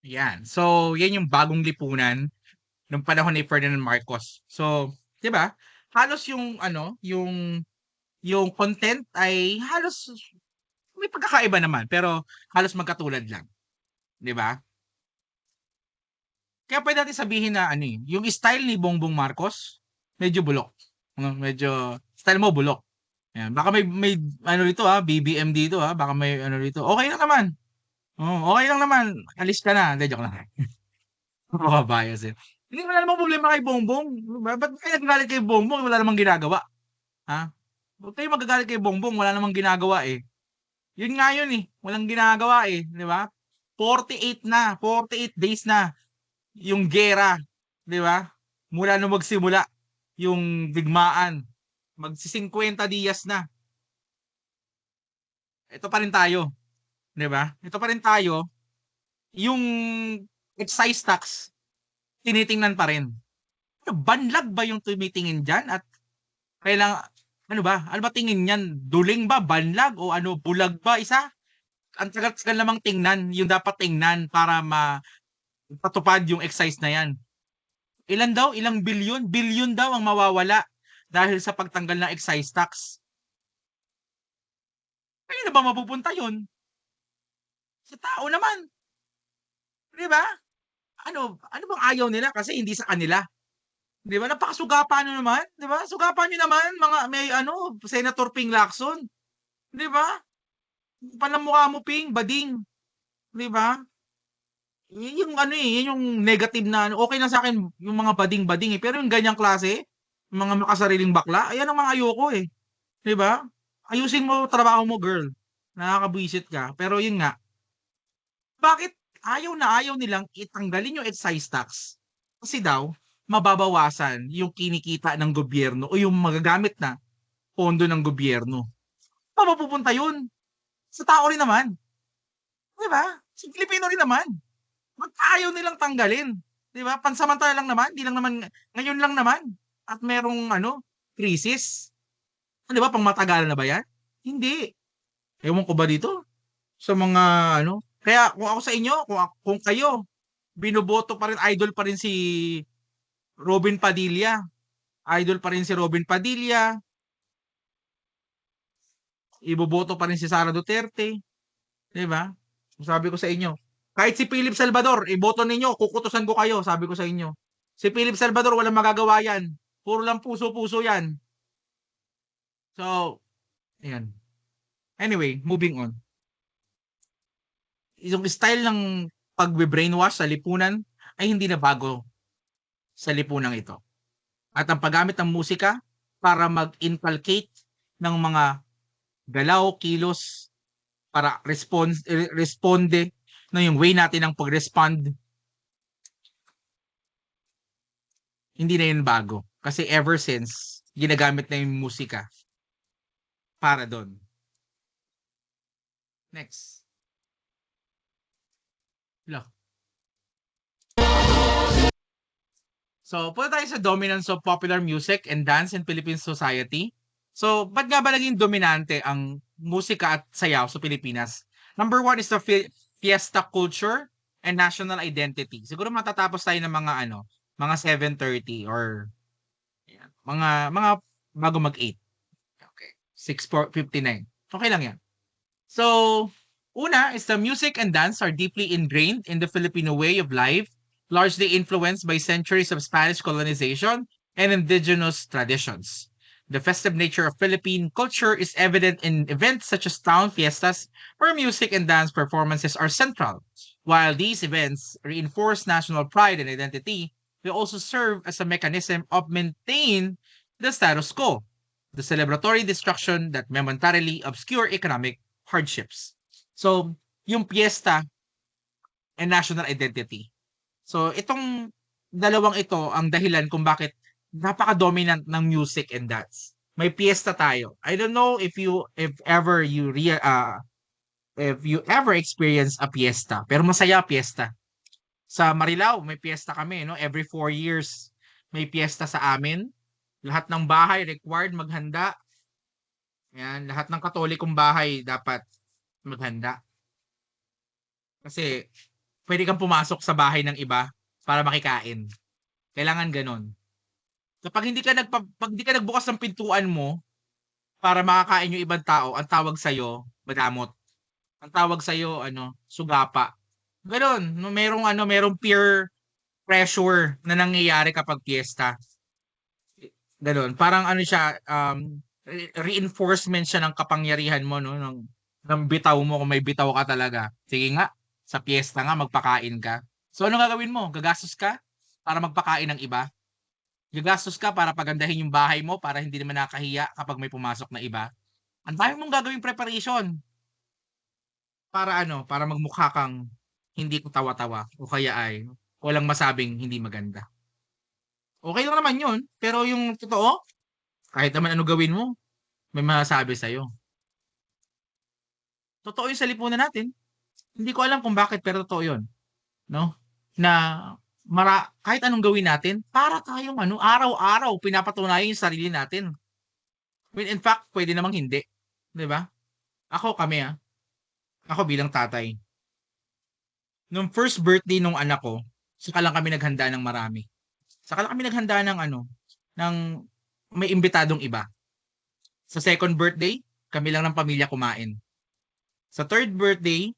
Yan. So, yan yung bagong lipunan nung panahon ni Ferdinand Marcos. So, 'di ba? Halos yung content ay halos may pagkakaiba naman, pero halos magkatulad lang, 'di ba? Kaya puwede natin sabihin na yung style ni Bongbong Marcos medyo bulok, medyo style mo bulok. Ayan, baka may dito, BBM dito, baka may dito. Okey lang naman. Oo, okey lang naman, alis ka na. Hindi, joke lang. Baka bias, eh. Hindi, wala namang problema kay Bongbong. Ba't kayo nagagalit kay Bongbong? Wala namang ginagawa. Ha? Huwag kayo magagalit kay Bongbong, wala namang ginagawa eh. Yun nga yun eh, walang ginagawa eh, di ba? 48 days na yung gera, di ba? Mula nung magsimula yung digmaan. Magsi-50 días na. Ito pa rin tayo, di ba? Ito pa rin tayo, yung excise tax, tinitingnan pa rin. Banlag ba yung tumitingin dyan? At kailangan, ano ba? Ano ba tingin niyan? Duling ba? Banlag? O ano? Bulag ba? Isa? Ang tagal-tagal namang tingnan. Yung dapat tingnan para patupad yung excise na yan. Ilan daw? Ilang bilyon? Bilyon daw ang mawawala dahil sa pagtanggal ng excise tax. Kaya na ba mapupunta yun? Sa tao naman. Di ba? Ano bang ayaw nila? Kasi hindi sa kanila. Di ba? Napakasugapan nyo naman. Di ba? Sugapan nyo naman, may Senator Ping Lacson. Di ba? Palamukha mo, Ping, bading. Di ba? Yun yung yun yung negative na okay na sa akin yung mga bading-bading eh. Pero yung ganyang klase, yung mga makasariling bakla, ayan ang mga ayoko eh. 'Di ba? Ayusin mo trabaho mo, girl. Nakakabwisit ka. Pero yun nga, bakit ayaw nilang itanggalin yung excise tax? Kasi daw, mababawasan yung kinikita ng gobyerno o yung magagamit na pondo ng gobyerno. Paano mapupunta yun? Sa tao rin naman. 'Di ba? Sa Pilipino rin naman. Ba't ayaw nilang tanggalin? 'Di ba? Pansamantala lang naman, di lang naman ngayon lang naman at merong krisis. 'Di ba pangmatagalan na ba 'yan? Hindi. Ewan ko ba dito sa mga kaya kung ako sa inyo, kung kayo binoboto pa rin, idol pa rin si Robin Padilla. Idol pa rin si Robin Padilla. Iboboto pa rin si Sara Duterte, 'di ba? Sabi ko sa inyo, kahit si Philip Salvador, iboto ninyo, kukutusan ko kayo, sabi ko sa inyo. Si Philip Salvador, walang magagawa yan. Puro lang puso-puso yan. So, ayan. Anyway, moving on. Yung style ng pagbe-brainwash sa lipunan ay hindi na bago sa lipunang ito. At ang paggamit ng musika para mag-inculcate ng mga galaw, kilos, para responde na yung way natin ng pag-respond, hindi na yun bago. Kasi ever since, ginagamit na yung musika para doon. Next. Look. So, punta tayo sa dominance of popular music and dance in Philippine society. So, ba't nga ba naging dominante ang musika at sayaw sa Pilipinas? Number one is the fiesta culture and national identity. Siguro matatapos tayo ng mga 7:30 or mga bago mag-8. Okay. 6:59. Okay lang yan. So, una is the music and dance are deeply ingrained in the Filipino way of life, largely influenced by centuries of Spanish colonization and indigenous traditions. The festive nature of Philippine culture is evident in events such as town fiestas, where music and dance performances are central. While these events reinforce national pride and identity, they also serve as a mechanism of maintaining the status quo, the celebratory destruction that momentarily obscure economic hardships. So, yung fiesta and national identity. So, itong dalawang ito ang dahilan kung bakit napaka-dominant ng music and dance. May fiesta tayo. I don't know if ever experience a fiesta, pero masaya fiesta. Sa Marilao, may fiesta kami, no? Every 4 years may fiesta sa amin. Lahat ng bahay required maghanda. Yan, lahat ng Katolikong bahay dapat maghanda. Kasi pwede kang pumasok sa bahay ng iba para makikain. Kailangan ganon. Kapag hindi ka nagbukas ng pintuan mo para makakain yung ibang tao, ang tawag sa iyo madamot. Ang tawag sa iyo sugapa. Ganon, no, merong peer pressure na nangyayari kapag fiesta. Ganon, parang siya reinforcement siya ng kapangyarihan mo, no, ng bitaw mo kung may bitaw ka talaga. Sige nga, sa fiesta nga magpakain ka. So ano gagawin mo? Gagastos ka para magpakain ng iba. Gagastos ka para pagandahin yung bahay mo para hindi naman nakakahiya kapag may pumasok na iba. Ang dami mong gagawing preparation para para magmukha kang hindi tawa-tawa o kaya ay walang masabing hindi maganda. Okay lang naman yun, pero yung totoo, kahit naman ano gawin mo, may masasabi sa'yo. Totoo yun sa lipunan natin. Hindi ko alam kung bakit, pero totoo yun. No? Na kahit anong gawin natin, para tayong araw-araw pinapatunayan yung sarili natin. When in fact, pwede namang hindi. 'Di ba? Ako bilang tatay. Nung first birthday nung anak ko, saka lang kami naghanda ng marami. Saka lang kami naghanda ng ng may imbitadong iba. Sa second birthday, kami lang ng pamilya kumain. Sa third birthday,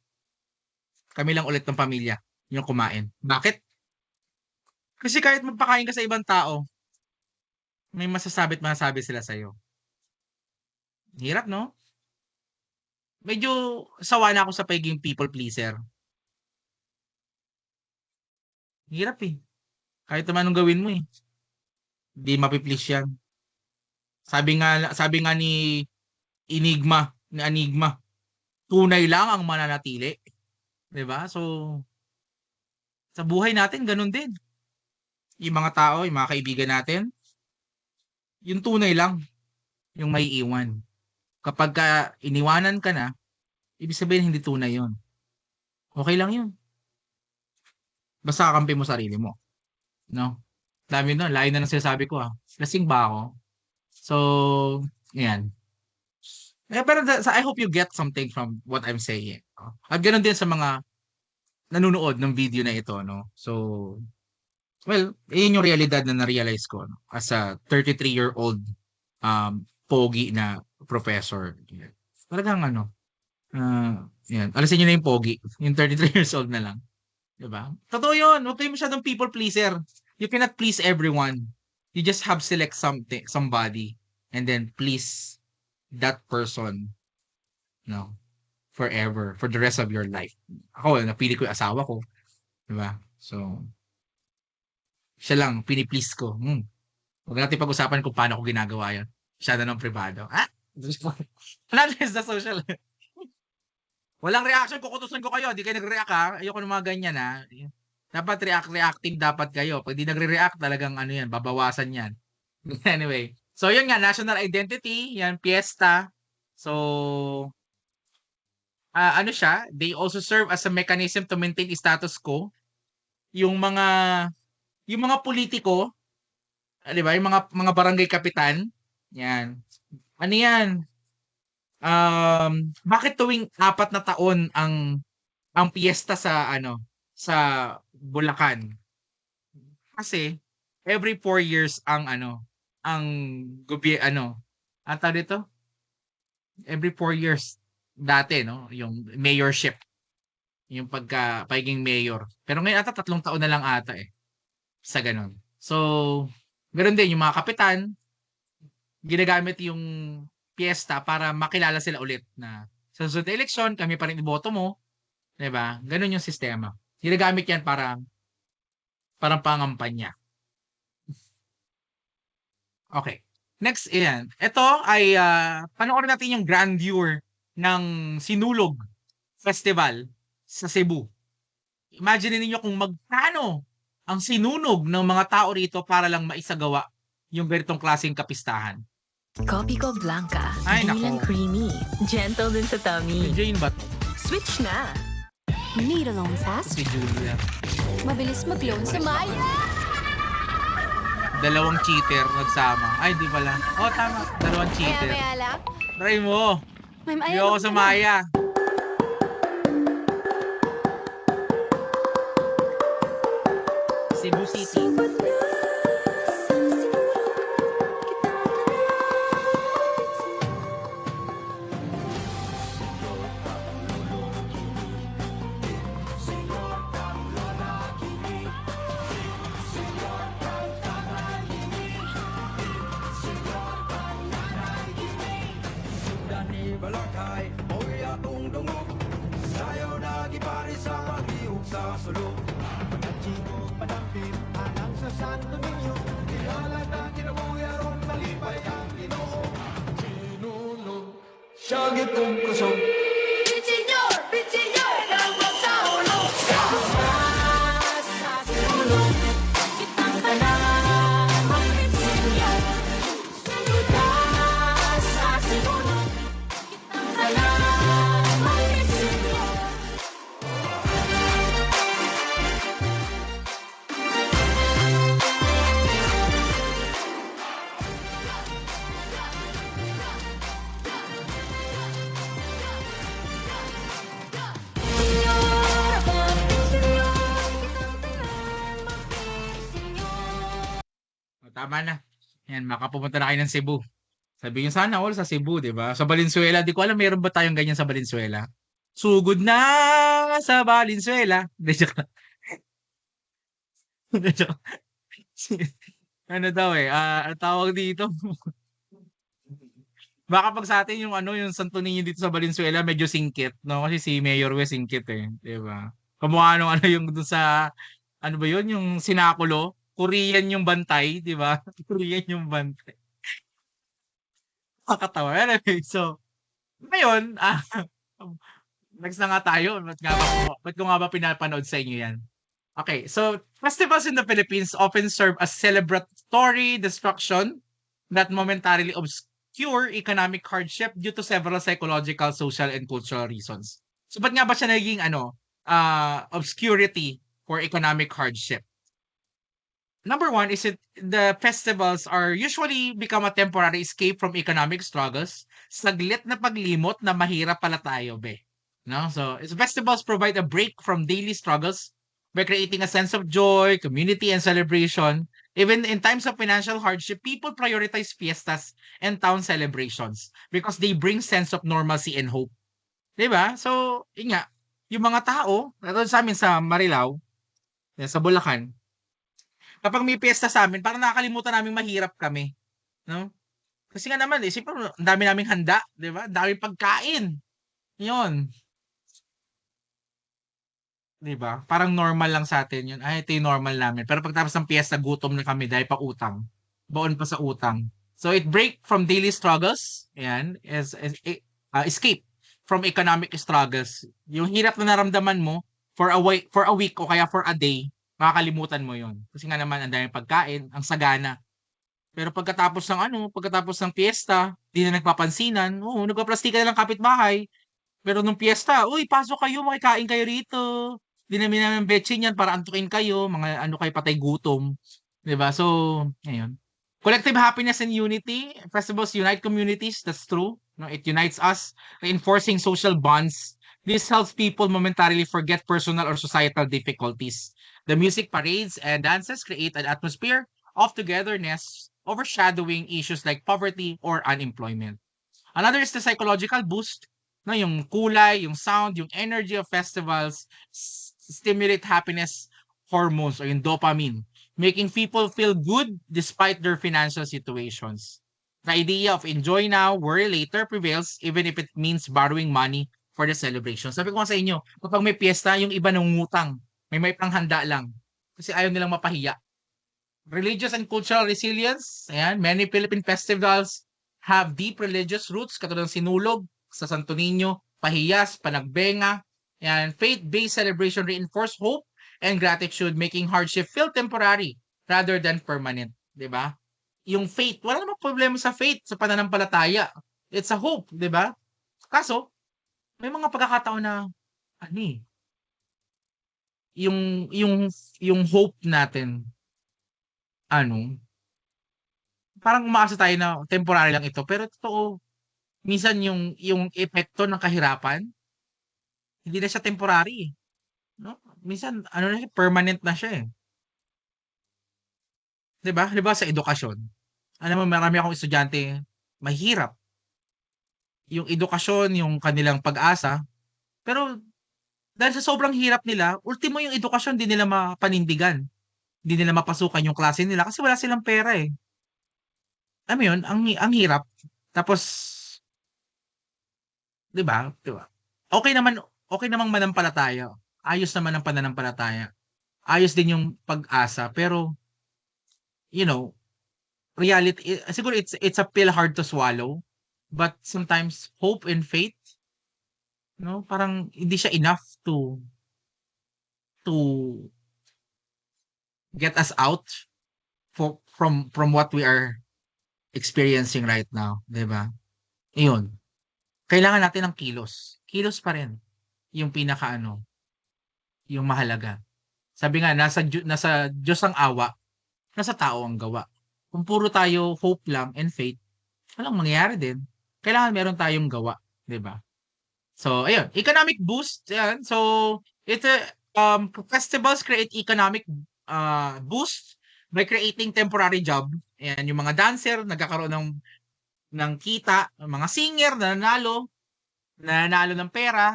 kami lang ulit ng pamilya yung kumain. Bakit? Kasi kahit magpakain ka sa ibang tao, may masasabi sila sa'yo. Hirap, no? Medyo sawa na ako sa pagiging people pleaser. Hirap eh. Kahit naman anong gawin mo eh. Hindi mapiplease yan. Sabi nga ni Enigma, tunay lang ang mananatili. 'Di ba? So, sa buhay natin, ganun din. Yung mga tao, yung mga kaibigan natin, yung tunay lang, yung may iwan. Kapag iniwanan ka na, ibig sabihin hindi tunay yun. Okay lang yun. Basta kakampi mo sarili mo. No? Dami nun, layo na ng sinasabi ko Lasing ba ako? So, yan. Pero I hope you get something from what I'm saying. At ganoon din sa mga nanonood ng video na ito, no? So, well, yun yung realidad na na-realize ko as a 33-year-old pogi na professor. Talagang yan. Alisin nyo na yung pogi. Yung 33 years old na lang. Diba? Totoo yun. Huwag kayo masyadong people pleaser. You cannot please everyone. You just have select somebody and then please that person forever, for the rest of your life. Ako, napili ko yung asawa ko. Diba? So, siya lang, piniplease ko. Huwag natin pag-usapan kung paano ko ginagawa yun. Siya na ng privado. Wala sa social. Walang reaction, kukutusan ko kayo. Di kayo nag-react Ayoko ng mga ganyan Dapat reactive dapat kayo. Pag di nagre-react, talagang yan, babawasan yan. Anyway. So, yun nga, national identity. Yan, fiesta. So, siya, they also serve as a mechanism to maintain status quo. Yung mga politiko, di ba? Yung mga barangay kapitan, yan. Ano yan? Bakit tuwing 4 na taon ang piyesta sa sa Bulacan? Kasi every 4 years ang dito? Every 4 years dati, no? Yung mayorship. Yung pagiging mayor. Pero ngayon 3 taon na lang sa ganun. So, ganoon din yung mga kapitan, ginagamit yung piyesta para makilala sila ulit na sa susunod na eleksyon, kami pa rin iboto mo. 'Di ba? Ganun yung sistema. Ginagamit yan parang pangampanya. Okay. Next, yan. Ito ay panoorin natin yung grandeur ng Sinulog Festival sa Cebu. Imagine niyo kung magkano ang sinunog ng mga tao rito para lang maisagawa yung ganitong klaseng kapistahan. Kopi ko Blanca. Ay, Di nako. lang creamy. Gentle din sa tummy. Si Jane ba to? Switch na. Need a loan fast? Si Julia. Mabilis mag-loan sa Maya! Dalawang cheater nagsama. Ay, di pala. Oh, tama. Dalawang cheater. Maya lang? Try mo. Ma'am, Hindi ako sa Maya. Cebu City. Dani balakay, oy atong dungog. Sayaw na gipari sa pagihog sa sulok. Pagkachino padampim, anang sa Santo Niño, iyalan na kinabuyaron, malipay ang Ginoo. Sinulog siya gitong kusog. Bitsinyor, bitsinyor, ng sa ulo. Sa sinulog, kitang tanan, magpitsinyor. Sulod na sa sinulog, kitang tanan, magpitsinyor. O, tama na. Yan, makapumunta na kayo ng Cebu. Sabi nyo, sana all sa Cebu, di ba? Sa Valenzuela, di ko alam, meron ba tayong ganyan sa Valenzuela? Sugod na sa Valenzuela. Hindi, joke lang. Hindi, joke. Ano daw ang tawag dito? Baka pag sa atin yung yung Santo Niño dito sa Valenzuela medyo singkit, no? Kasi si Mayor West singkit di ba? Kamukha nung yung dun sa ano ba yun, yung sinakulo, Korean yung bantay, di ba? Korean yung bantay. Nakakatawa. Anyway, so ngayon, next na nga tayo. Ba't ko nga ba pinapanood sa inyo yan? Okay, so festivals in the Philippines often serve as celebratory distraction that momentarily obscure economic hardship due to several psychological, social, and cultural reasons. So ba't nga ba siya naging obscurity for economic hardship? Number one is the festivals are usually become a temporary escape from economic struggles. Saglit na paglimot na mahirap pala tayo, be. No? So, festivals provide a break from daily struggles by creating a sense of joy, community, and celebration. Even in times of financial hardship, people prioritize fiestas and town celebrations because they bring sense of normalcy and hope. Diba? So, yun nga, yung mga tao, katulad sa amin sa Marilao, sa Bulacan, kapag may piyesta sa amin, parang nakakalimutan namin mahirap kami. No? Kasi nga naman, siyempre, ang dami naming handa, di ba? Ang daming pagkain. Yun. Di ba? Parang normal lang sa atin yun. Ay, ito yung normal namin. Pero pagtapos ng piyesta, gutom na kami dahil pa utang. Baon pa sa utang. So, it break from daily struggles. Ayan. Escape from economic struggles. Yung hirap na naramdaman mo for a week o kaya for a day, makakalimutan mo yon. Kasi nga naman, ang daming pagkain, ang sagana. Pero pagkatapos ng piyesta, di na nagpapansinan, nagpaplastika na lang kapitbahay. Pero nung piyesta, uy, pasok kayo, makikain kayo rito. Di namin betchin yan para antukin kayo, mga kayo patay gutom. Diba? So, ngayon. Collective happiness and unity. Festivals unite communities, that's true. No, it unites us, reinforcing social bonds. This helps people momentarily forget personal or societal difficulties. The music parades and dances create an atmosphere of togetherness, overshadowing issues like poverty or unemployment. Another is the psychological boost. No, yung kulay, yung sound, yung energy of festivals stimulate happiness hormones or yung dopamine, making people feel good despite their financial situations. The idea of enjoy now, worry later prevails even if it means borrowing money for the celebration. Sabi ko nga sa inyo, kapag may piyesta, yung iba nangungutang. May panghanda lang. Kasi ayaw nilang mapahiya. Religious and cultural resilience. Ayan, many Philippine festivals have deep religious roots, katulad ng Sinulog sa Santo Niño, Pahiyas, Panagbenga. Ayan, faith-based celebration reinforce hope and gratitude, making hardship feel temporary rather than permanent. Diba? Yung faith, wala namang problema sa faith, sa pananampalataya. It's a hope, diba? Kaso, may mga pagkakataon na, yung hope natin, parang umaasa tayo na temporary lang ito. Pero totoo, minsan yung epekto ng kahirapan, hindi na siya temporary. No? Minsan, permanent na siya eh. Diba? Diba sa edukasyon? Alam mo, marami akong estudyante, mahirap. Yung edukasyon, yung kanilang pag-asa, pero dahil sa sobrang hirap nila, ultimo yung edukasyon, di nila mapanindigan. Di nila mapasukan yung klase nila kasi wala silang pera eh. Alam mo yun, ang hirap. Tapos, di ba? Okay namang manampalataya. Ayos naman ang pananampalataya. Ayos din yung pag-asa. Pero, you know, reality, siguro it's a pill hard to swallow, but sometimes hope and faith, no, parang hindi siya enough to get us out from what we are experiencing right now, 'di ba? Iyon. Kailangan natin ng kilos. Kilos pa rin yung pinakaano, yung mahalaga. Sabi nga nasa Diyos ang awa, nasa tao ang gawa. Kung puro tayo hope lang and faith, walang mangyayari din. Kailangan meron tayong gawa, 'di ba? So, ayun, economic boost, yan. So, festivals create economic boost by creating temporary job. Ayan, yung mga dancer nagkakaroon ng kita, mga singer nananalo ng pera,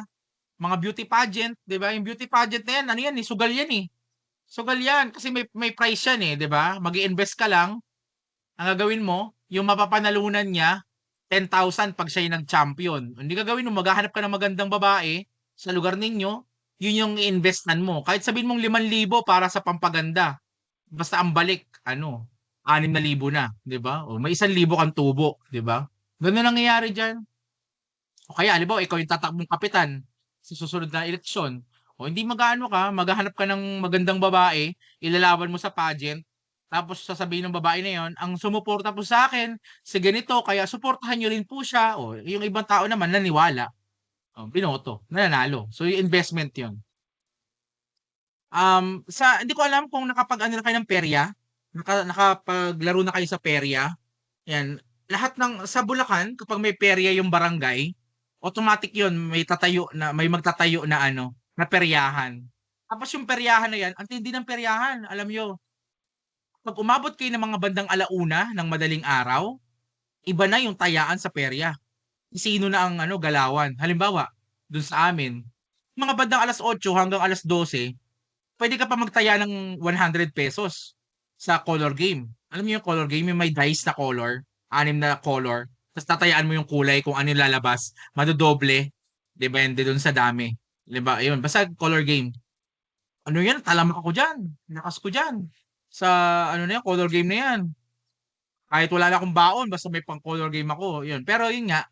mga beauty pageant, 'di ba? Yung beauty pageant na yan, ano yan, sugal yan eh. Sugal yan kasi may price yan eh, 'di ba? Mag-i-invest ka lang, ang gagawin mo, yung mapapanalunan niya 10,000 pag siya yung nag-champion. Hindi gagawin mo, maghahanap ka ng magandang babae sa lugar ninyo, yun yung i-investan mo. Kahit sabihin mong 5,000 para sa pampaganda, basta ang balik, 6,000 na, 'di ba? O may 1,000 kang tubo, 'di ba? Ganun ang nangyayari diyan. O kaya, halimbawa, ikaw yung tatakbong kapitan sa susunod na eleksyon. O hindi magano ka, maghahanap ka ng magandang babae, ilalaban mo sa pageant, tapos sasabihin ng babae na yon, ang sumuporta po sa akin, si ganito, kaya suportahan nyo rin po siya. O yung ibang tao naman naniwala. O, binoto, nananalo. So yung investment yon. Hindi ko alam kung nakapag-ano na kayo ng perya, nakapaglaro na kayo sa perya. Yan, lahat sa Bulacan, kapag may perya yung barangay, automatic yon, may magtatayo na peryahan. Tapos yung peryahan na yan, ang tindi ng peryahan, alam nyo, pag umabot kayo ng mga bandang 1:00 ng madaling araw, iba na yung tayaan sa perya. Sino na ang galawan. Halimbawa, dun sa amin, mga bandang 8:00 hanggang 12:00, pwede ka pa magtaya ng 100 pesos sa color game. Alam niyo yung color game, yung may dice na color, 6 na color, tapos tatayaan mo yung kulay kung ano yung lalabas, madodoble, depende dun sa dami. Diba? Ayun, basta color game. Ano yan? Talamak ako dyan. Lakas ko dyan. Sa color game na yan. Kahit wala na akong baon, basta may pang color game ako. Yun. Pero yun nga,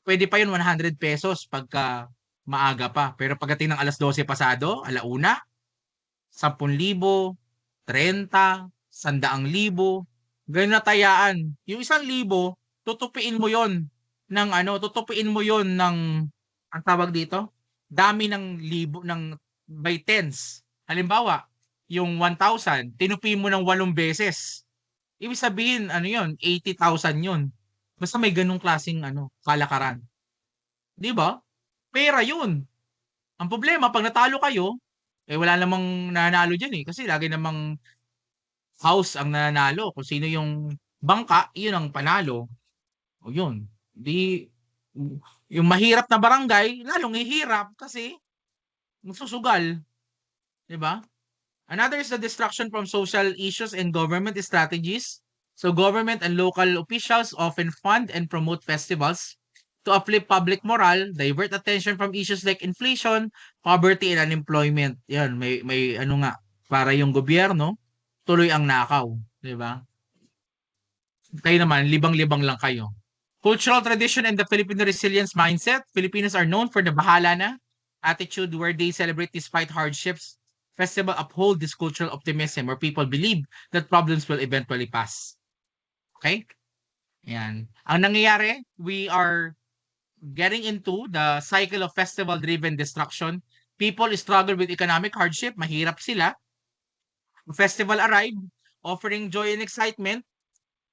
pwede pa yun 100 pesos pagka maaga pa. Pero pagdating ng 12:00 pasado, 1:00, 10,000, 30, 100,000, ganun na tayaan. Yung 1,000, tutupiin mo yon ng ang tawag dito, dami ng libo ng by tens. Halimbawa, yung 1,000, tinupi mo ng 8 beses. Ibig sabihin, yun, 80,000 yun. Basta may ganung klaseng kalakaran. 'Di ba? Pera yun. Ang problema, pag natalo kayo, wala namang nanalo dyan eh. Kasi lagi namang house ang nanalo. Kung sino yung bangka, yun ang panalo. O yun. Yung mahirap na barangay, lalong hihirap kasi magsusugal. 'Di ba? Another is the distraction from social issues and government strategies. So government and local officials often fund and promote festivals to uplift public morale, divert attention from issues like inflation, poverty, and unemployment. Yan, may para yung gobyerno, tuloy ang nakaw. 'Di ba? Kayo naman, libang-libang lang kayo. Cultural tradition and the Filipino resilience mindset. Filipinos are known for the bahala na attitude where they celebrate despite hardships. Festival uphold this cultural optimism where people believe that problems will eventually pass. Okay? Yan. Ang nangyayari, we are getting into the cycle of festival-driven destruction. People struggle with economic hardship. Mahirap sila. Festival arrive, offering joy and excitement.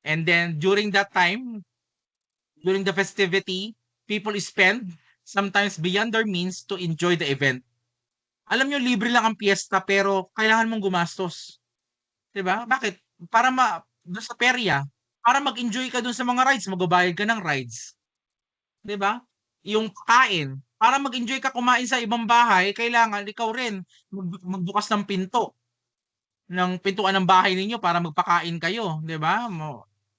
And then during that time, during the festivity, people spend sometimes beyond their means to enjoy the event. Alam nyo, libre lang ang piyesta pero kailangan mong gumastos. 'Di ba? Bakit? Para doon sa perya, para mag-enjoy ka doon sa mga rides, magbabayad ka ng rides. 'Di ba? Yung kain, para mag-enjoy ka kumain sa ibang bahay, kailangan ikaw rin magbukas ng pintuan ng bahay ninyo para magpakain kayo, 'di ba?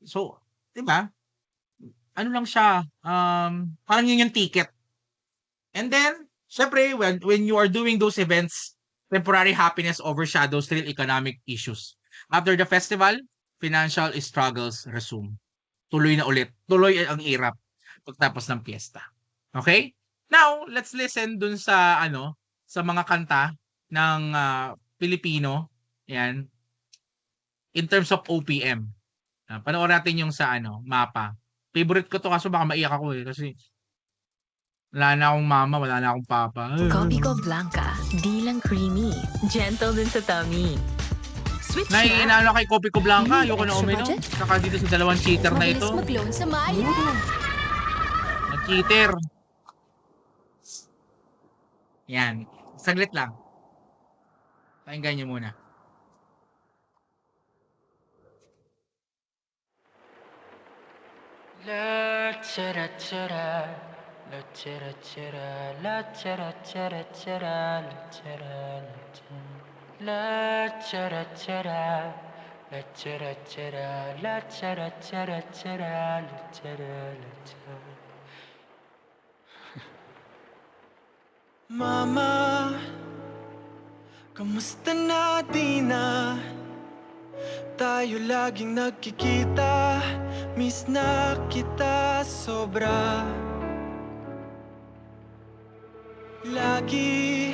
So, 'di ba? Ano lang siya, parang yun yung ticket. And then, syempre, when you are doing those events, temporary happiness overshadows real economic issues. After the festival, financial struggles resume. Tuloy na ulit. Tuloy ang hirap pagtapos ng piyesta. Okay? Now, let's listen dun sa sa mga kanta ng Pilipino. Yan. In terms of OPM. Panoorin natin yung sa mapa. Favorite ko to kaso baka maiyak ako kasi wala na akong mama, wala na akong papa. Coffee ko Blanca. Di lang creamy. Gentle din sa tummy. Switch na. Naiinalo kay Kopi Ko Blanca. Ayoko na Extra uminom. budget? Saka dito sa dalawang cheater na Mabilis ito. mag-loan sa Maya. Nag-cheater. Yan. Saglit lang. Pakinggan nyo muna. La chara chara, la chara chara, la chara chara chara, la chara la chara chara, la chara chara, la chara chara chara, la chara la chara. Mama, kamusta na di na? Tayo laging nagkikita, miss na kita sobra. Lagi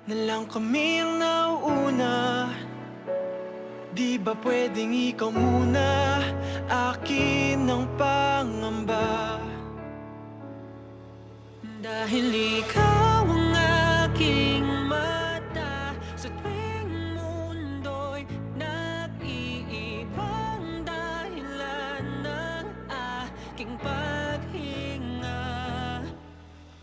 na lang kami ang nauuna. Di ba pwedeng ikaw muna, akin ang pangamba? Dahil ikaw ang aking mata sa tuwing mundo'y nag-iibang dahilan ng aking paghinga.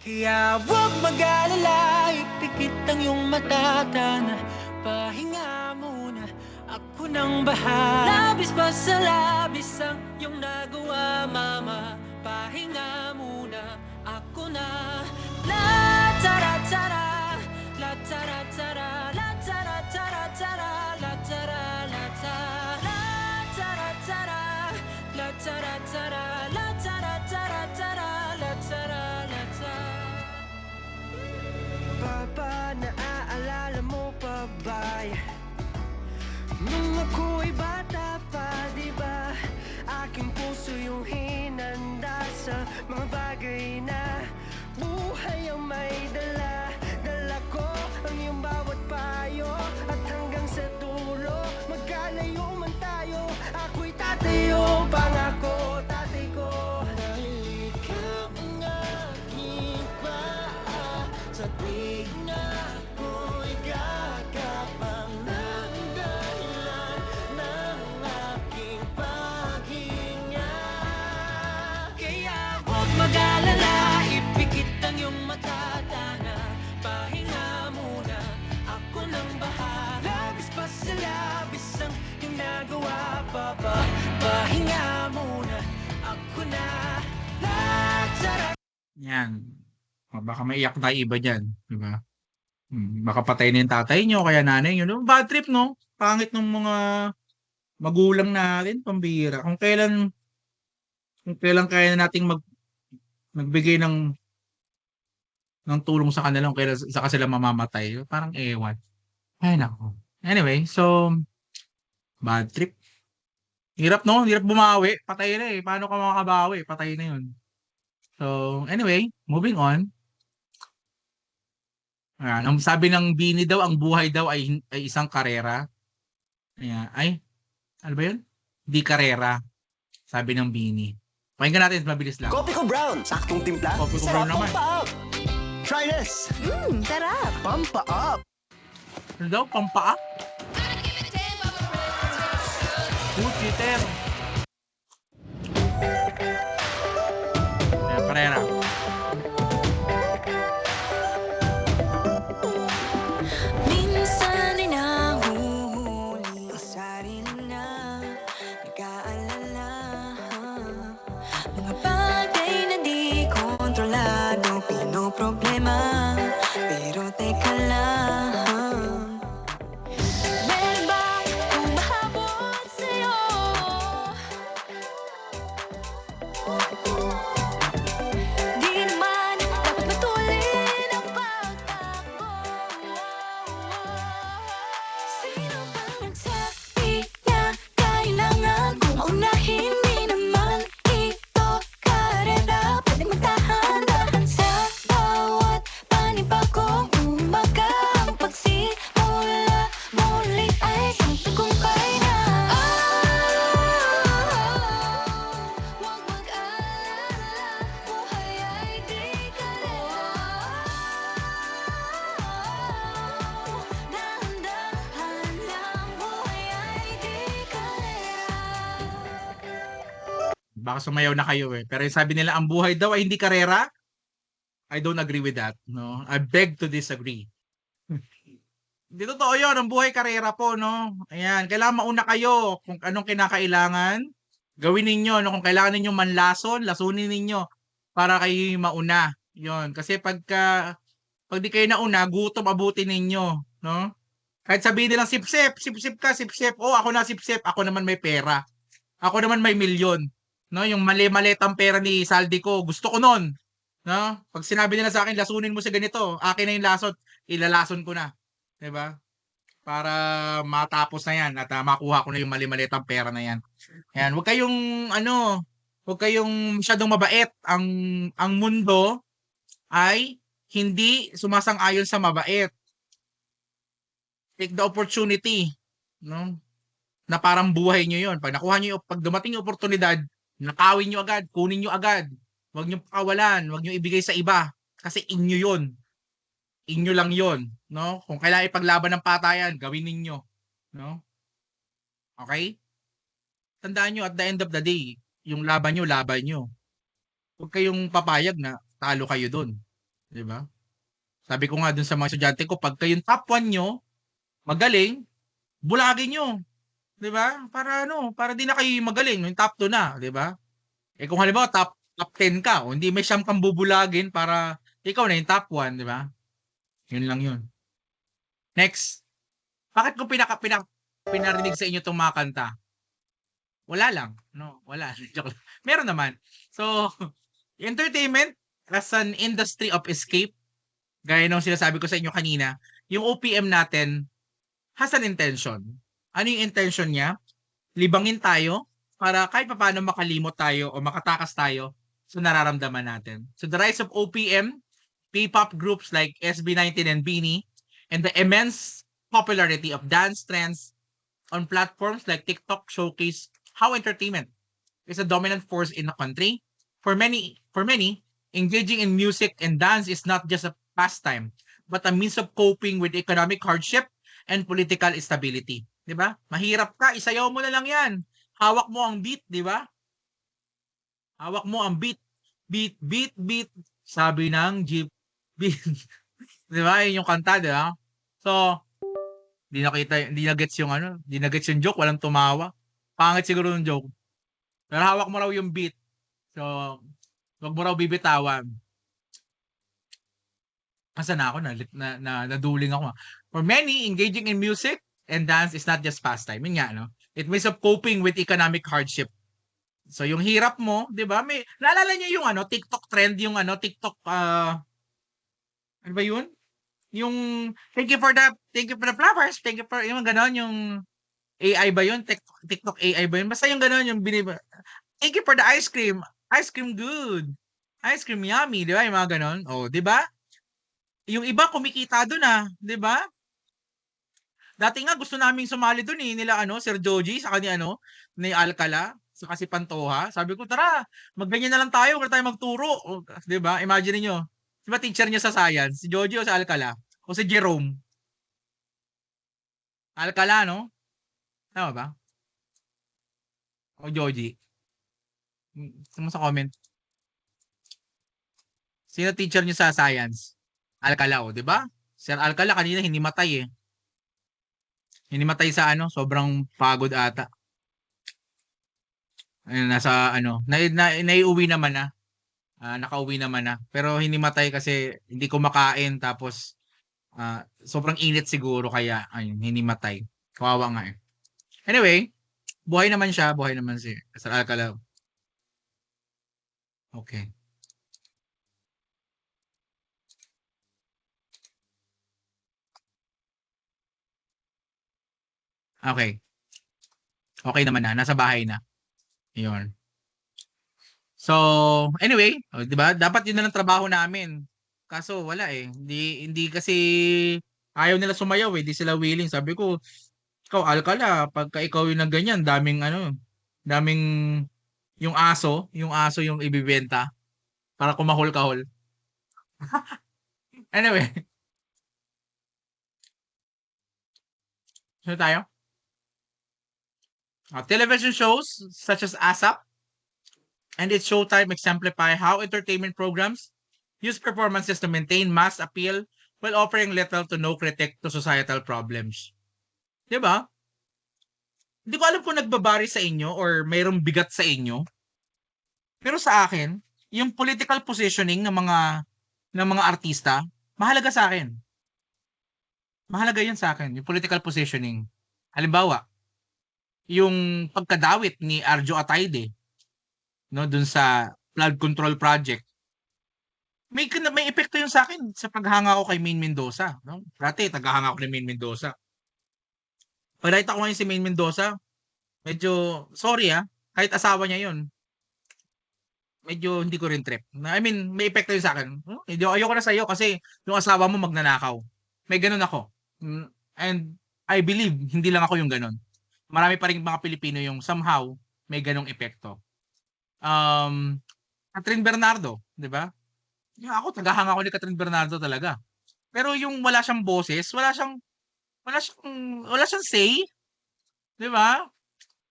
Kaya huwag mag-alala, ipikit ang iyong mata, tana, pahinga muna, ako nang bahala. Labis pa sa labis ang iyong nagawa, mama, pahinga muna, ako na. La tara tara, la tara tara, la tara tara tara, la tara la tara, la tara tara, la tara tara, la tara tara tara, la tara la tara. Papa, naaalala mo pa ba nung ako'y bata pa, di ba? Aking puso yung hinanda sa mga bagay na buhay ang may dala. Dala ko ang iyong bawat payo, at hanggang sa dulo, magkalayo man tayo, ako'y tatayo, pangako, tatay ko. Dahil ikaw ang aking paa, sa tuwing na ako'y gagapang ng dahilan ng aking paghinga. Kaya huwag mag-alala, ipikit ang iyong mata, tana, pahinga muna, ako nang bahala. Labis pa sa labis ang iyong nagawa, papa, pahinga muna, ako na. La tara. Yan. Baka maiyak na iba dyan. Diba? Baka patay na yung tatay nyo, kaya nanay nyo. No? Bad trip, no? Pangit ng mga magulang natin, pambira. Kung kailan kaya nating magbigay ng tulong sa kanila, kung kailan saka sila mamamatay. Parang ewan. Ay, nako. Anyway, so, bad trip. Hirap, no? Hirap bumawi. Patay na eh. Paano ka makakabawi? Patay na yun. So, anyway, moving on. Ayan, ang sabi ng Bini daw, ang buhay daw ay isang karera. Ayan. Ay, ano ba yun? Di karera. Sabi ng Bini. Pakinggan natin, mabilis lang. Coffee ko brown, saktong timpla. Coffee ko Sarap brown naman. pumpa up. Try this. Sarap. Pampa up. Ano daw? Pampaa? Cheater. Ayan, karera. Minsan ay nahuhuli ang sarili na nag-aalala. Mga bagay na di kontrolado, pinoproblema, pero teka lang. Meron bang humahabol sa'yo? Di naman dapat matulin ang pagtakbo. Sino bang nagsabi Baka sumayaw na kayo eh. Pero yung sabi nila, ang buhay daw ay hindi karera. I don't agree with that. No? I beg to disagree. Hindi totoo yun. Ang buhay karera po, no? Ayan. Kailangan mauna kayo kung anong kinakailangan. Gawin ninyo. No? Kung kailangan ninyo manlason, lasunin ninyo para kayo mauna. Yun. Kasi pag di kayo nauna, gutom abutin ninyo. No? Kahit sabihin nilang sip-sip ka, sip-sip. Oh, ako na sip-sip. Ako naman may pera. Ako naman may milyon. No? Yung mali-malitang pera ni Saldi ko. Gusto ko nun. No? Pag sinabi nila sa akin, lasunin mo sa ganito. Akin na yung lasot. Ilalason ko na. 'Di ba? Para matapos na 'yan at makuha ko na yung mali-malitang pera na 'yan. Ayan, huwag kayong masyadong mabait. Ang mundo ay hindi sumasang-ayon sa mabait. Take the opportunity, no? Na parang buhay niyo 'yon. Pag dumating yung oportunidad, nakawin niyo agad, kunin niyo agad. Huwag niyo pakawalan, huwag niyo ibigay sa iba kasi inyo 'yon. Inyo lang 'yon, no? Kung kailangan ipaglaban ng patayan, gawin ninyo, no? Okay? Tandaan niyo at the end of the day, yung laban niyo. Huwag kayong papayag na talo kayo doon, 'di ba? Sabi ko nga doon sa mga estudyante ko, pag kayong top 1 niyo, magaling, bulagin niyo, 'di ba? Para di na kayo magaling, yung top 2 na, 'di ba? Eh kung halimbawa top 10 ka, o hindi may siyam kang bubulagin para ikaw na yung top 1, 'di ba? Yun lang yun. Next. Bakit ko pinarinig sa inyo itong mga kanta? Wala lang. No, wala. Joke lang. Meron naman. So, entertainment as an industry of escape, gaya nung sinasabi ko sa inyo kanina, yung OPM natin has an intention. Ano yung intention niya? Libangin tayo para kahit paano makalimot tayo o makatakas tayo sa nararamdaman natin. So, the rise of OPM, P-pop groups like SB19 and BINI, and the immense popularity of dance trends on platforms like TikTok showcase how entertainment is a dominant force in the country. For many, engaging in music and dance is not just a pastime, but a means of coping with economic hardship and political instability. 'Di ba? Mahirap ka, isayaw mo na lang 'yan. Hawak mo ang beat, 'di ba? Hawak mo ang beat. Beat, beat, beat. Sabi ng jeep. Di ba? Yun yung kanta, di ba? So, di na gets yung joke, walang tumawa. Pangit siguro yung joke. Pero hawak mo raw yung beat. So, wag mo raw bibitawan. Asa na ako, naduling ako. For many, engaging in music and dance is not just pastime. Yun nga, no? It means of coping with economic hardship. So, yung hirap mo, di ba? Naalala niyo yung TikTok trend, yung TikTok, ano ba yun? Yung thank you for the flowers, thank you for yung gano'n, yung AI ba yun? TikTok AI ba yun? Basta yung gano'n, yung thank you for the ice cream good, ice cream yummy, di ba? Yung mga gano'n. Oh, di ba? Yung iba kumikita doon di ba? Dati nga gusto naming sumali doon nila Sir Joji sa ni ni Alcala, sa si Pantoja. Sabi ko, tara, magganyan na lang tayo, wala tayong magturo. Oh, di ba? Imagine niyo. Di ba teacher niyo sa science? Si Joji o sa Alcala? O si Jerome? Alcala, no? Tama ba? O Joji? Sino sa comment? Sino teacher niyo sa science? Alcala, o, di ba? Sir Alcala kanina hinimatay eh. Hinimatay sa sobrang pagod ata. Nasa naiuwi naman na. Nakauwi naman na. Pero hinimatay kasi hindi kumakain tapos sobrang init siguro kaya ayun, hinimatay. Kawawa nga eh. Anyway, buhay naman siya, buhay naman si Sir Alcala. Okay. Okay. Okay naman na, nasa bahay na. 'Yon. So, anyway, 'di ba? Dapat 'yun na lang trabaho namin. Kaso wala eh. Hindi kasi ayaw nila sumayaw eh, hindi sila willing. Sabi ko, ikaw Alcala, pagka ikaw yung ganyan, daming yung aso yung ibibenta para kumahol-kahol. Anyway. Sino tayo? Television shows such as ASAP and its showtime exemplify how entertainment programs use performances to maintain mass appeal while offering little to no critique to societal problems. 'Di ba? Hindi ko alam kung nagbabari sa inyo or mayroong bigat sa inyo. Pero sa akin, yung political positioning ng mga artista, mahalaga sa akin. Mahalaga 'yun sa akin, yung political positioning. Halimbawa, yung pagkadawit ni Arjo Atayde, no, dun sa flood control project. May epekto 'yun sa akin sa paghanga ko kay Maine Mendoza, no? Dati tagahanga ako ni Maine Mendoza. Pag nakita ko ngayon si Maine Mendoza, medyo sorry kahit asawa niya 'yun, medyo hindi ko rin trip. I mean, may epekto 'yun sa akin. Ayoko na sa'yo kasi yung asawa mo magnanakaw. May gano'n ako. And I believe hindi lang ako yung gano'n. Marami pa ring mga Pilipino yung somehow may gano'ng epekto. Catherine Bernardo, 'di ba? Ako tagahanga ako ni Catherine Bernardo talaga. Pero yung wala siyang boses, wala siyang say, 'di ba?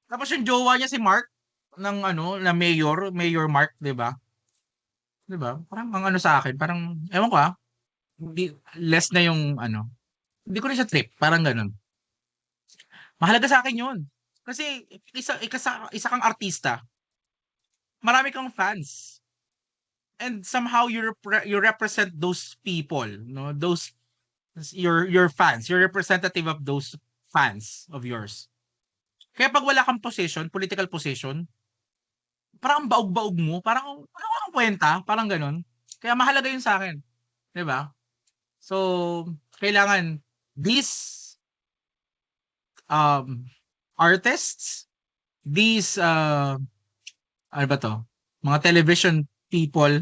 Tapos yung jowa niya si Mark ng na Mayor Mark, 'di ba? 'Di ba? Parang ang sa akin, parang ewan ko hindi less na yung hindi ko rin siya trip, parang gano'n. Mahalaga sa akin 'yun. Kasi isa kang artista, marami kang fans. And somehow you represent those people, no? Those your fans, you're representative of those fans of yours. Kaya pag wala kang position, political position, parang ang baog-baog mo, parang wala kang kwenta, parang gano'n. Kaya mahalaga 'yun sa akin, 'di ba? So, kailangan these artists, these ano ba 'to? Mga television people,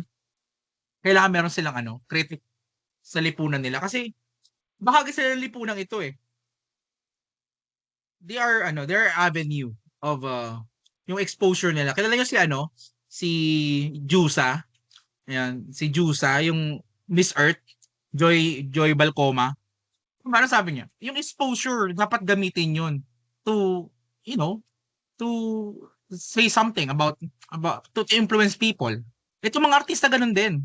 kailangan meron silang critic sa lipunan nila kasi bahagi sila ng lipunan ito They are their avenue of yung exposure nila. Kilala niyo si Jusa. Ayan, si Jusa, yung Miss Earth, Joy Balcoma. Ano sabi niya? Yung exposure dapat gamitin 'yun to to say something about to influence people. Ito mga artista ganun din.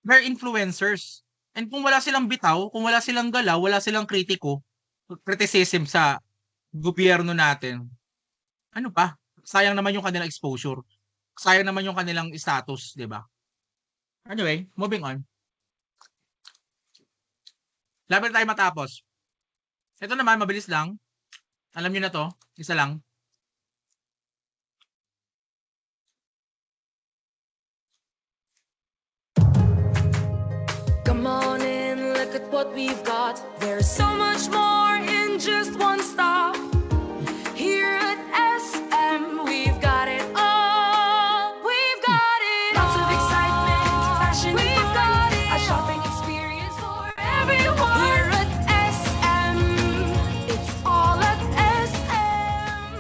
They're influencers. And kung wala silang bitaw, kung wala silang galaw, wala silang criticism sa gobyerno natin, ano pa? Sayang naman yung kanilang exposure. Sayang naman yung kanilang status, 'di ba? Anyway, moving on. Lapit tayo matapos. Ito naman, mabilis lang. Alam niyo na 'to, isa lang. Come on in, look at what we've got. There's so much more in just one stop. Here at SM, we've got it all. We've got it all. Lots of excitement, fashion, we've got it. A shopping experience for everyone. Here at SM, it's all at SM.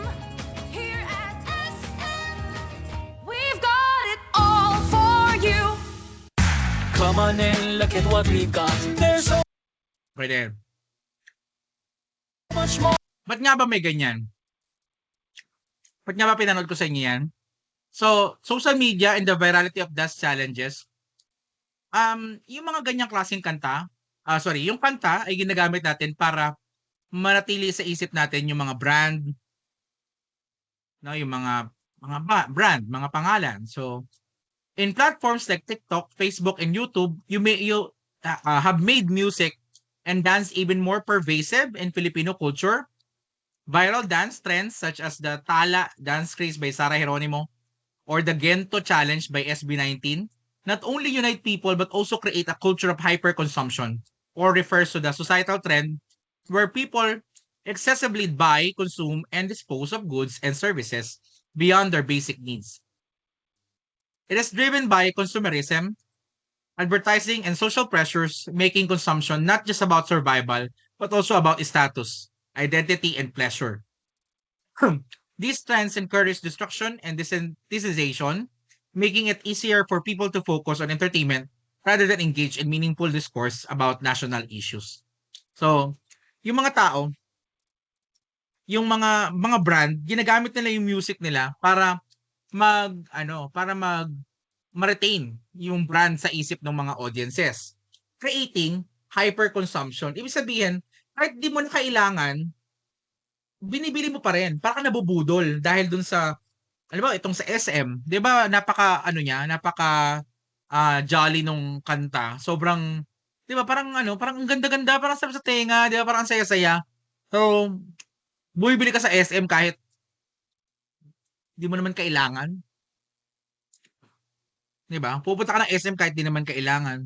Here at SM, we've got it all for you. Come on in, look at what we've got. There's so Pwede. much more. Ba't nga ba may ganyan? Ba't nga ba pinanood ko sa inyo yan? So, social media and the virality of dance challenges, yung mga ganyang klaseng kanta, yung kanta ay ginagamit natin para manatili sa isip natin yung mga brand, no, yung mga brand, mga pangalan. So, in platforms like TikTok, Facebook, and YouTube, you have made music and dance even more pervasive in Filipino culture. Viral dance trends such as the Tala dance craze by Sarah Geronimo or the Gento challenge by SB19 not only unite people but also create a culture of hyperconsumption, or refers to the societal trend where people excessively buy, consume, and dispose of goods and services beyond their basic needs. It is driven by consumerism, advertising, and social pressures, making consumption not just about survival, but also about status, identity, and pleasure. These trends encourage destruction and desensitization, making it easier for people to focus on entertainment rather than engage in meaningful discourse about national issues. So, yung mga tao, yung mga brand, ginagamit nila yung music nila para ma-retain yung brand sa isip ng mga audiences. Creating hyper-consumption. Ibig sabihin, kahit di mo na kailangan, binibili mo pa rin. Parang nabubudol dahil dun sa, alam mo, itong sa SM, di ba, napaka jolly nung kanta. Sobrang, di ba, parang ang ganda-ganda, parang sa tenga, di ba, parang ang saya-saya. So, bumibili ka sa SM kahit di mo naman kailangan. Di ba? Pupunta ka ng SM kahit di naman kailangan.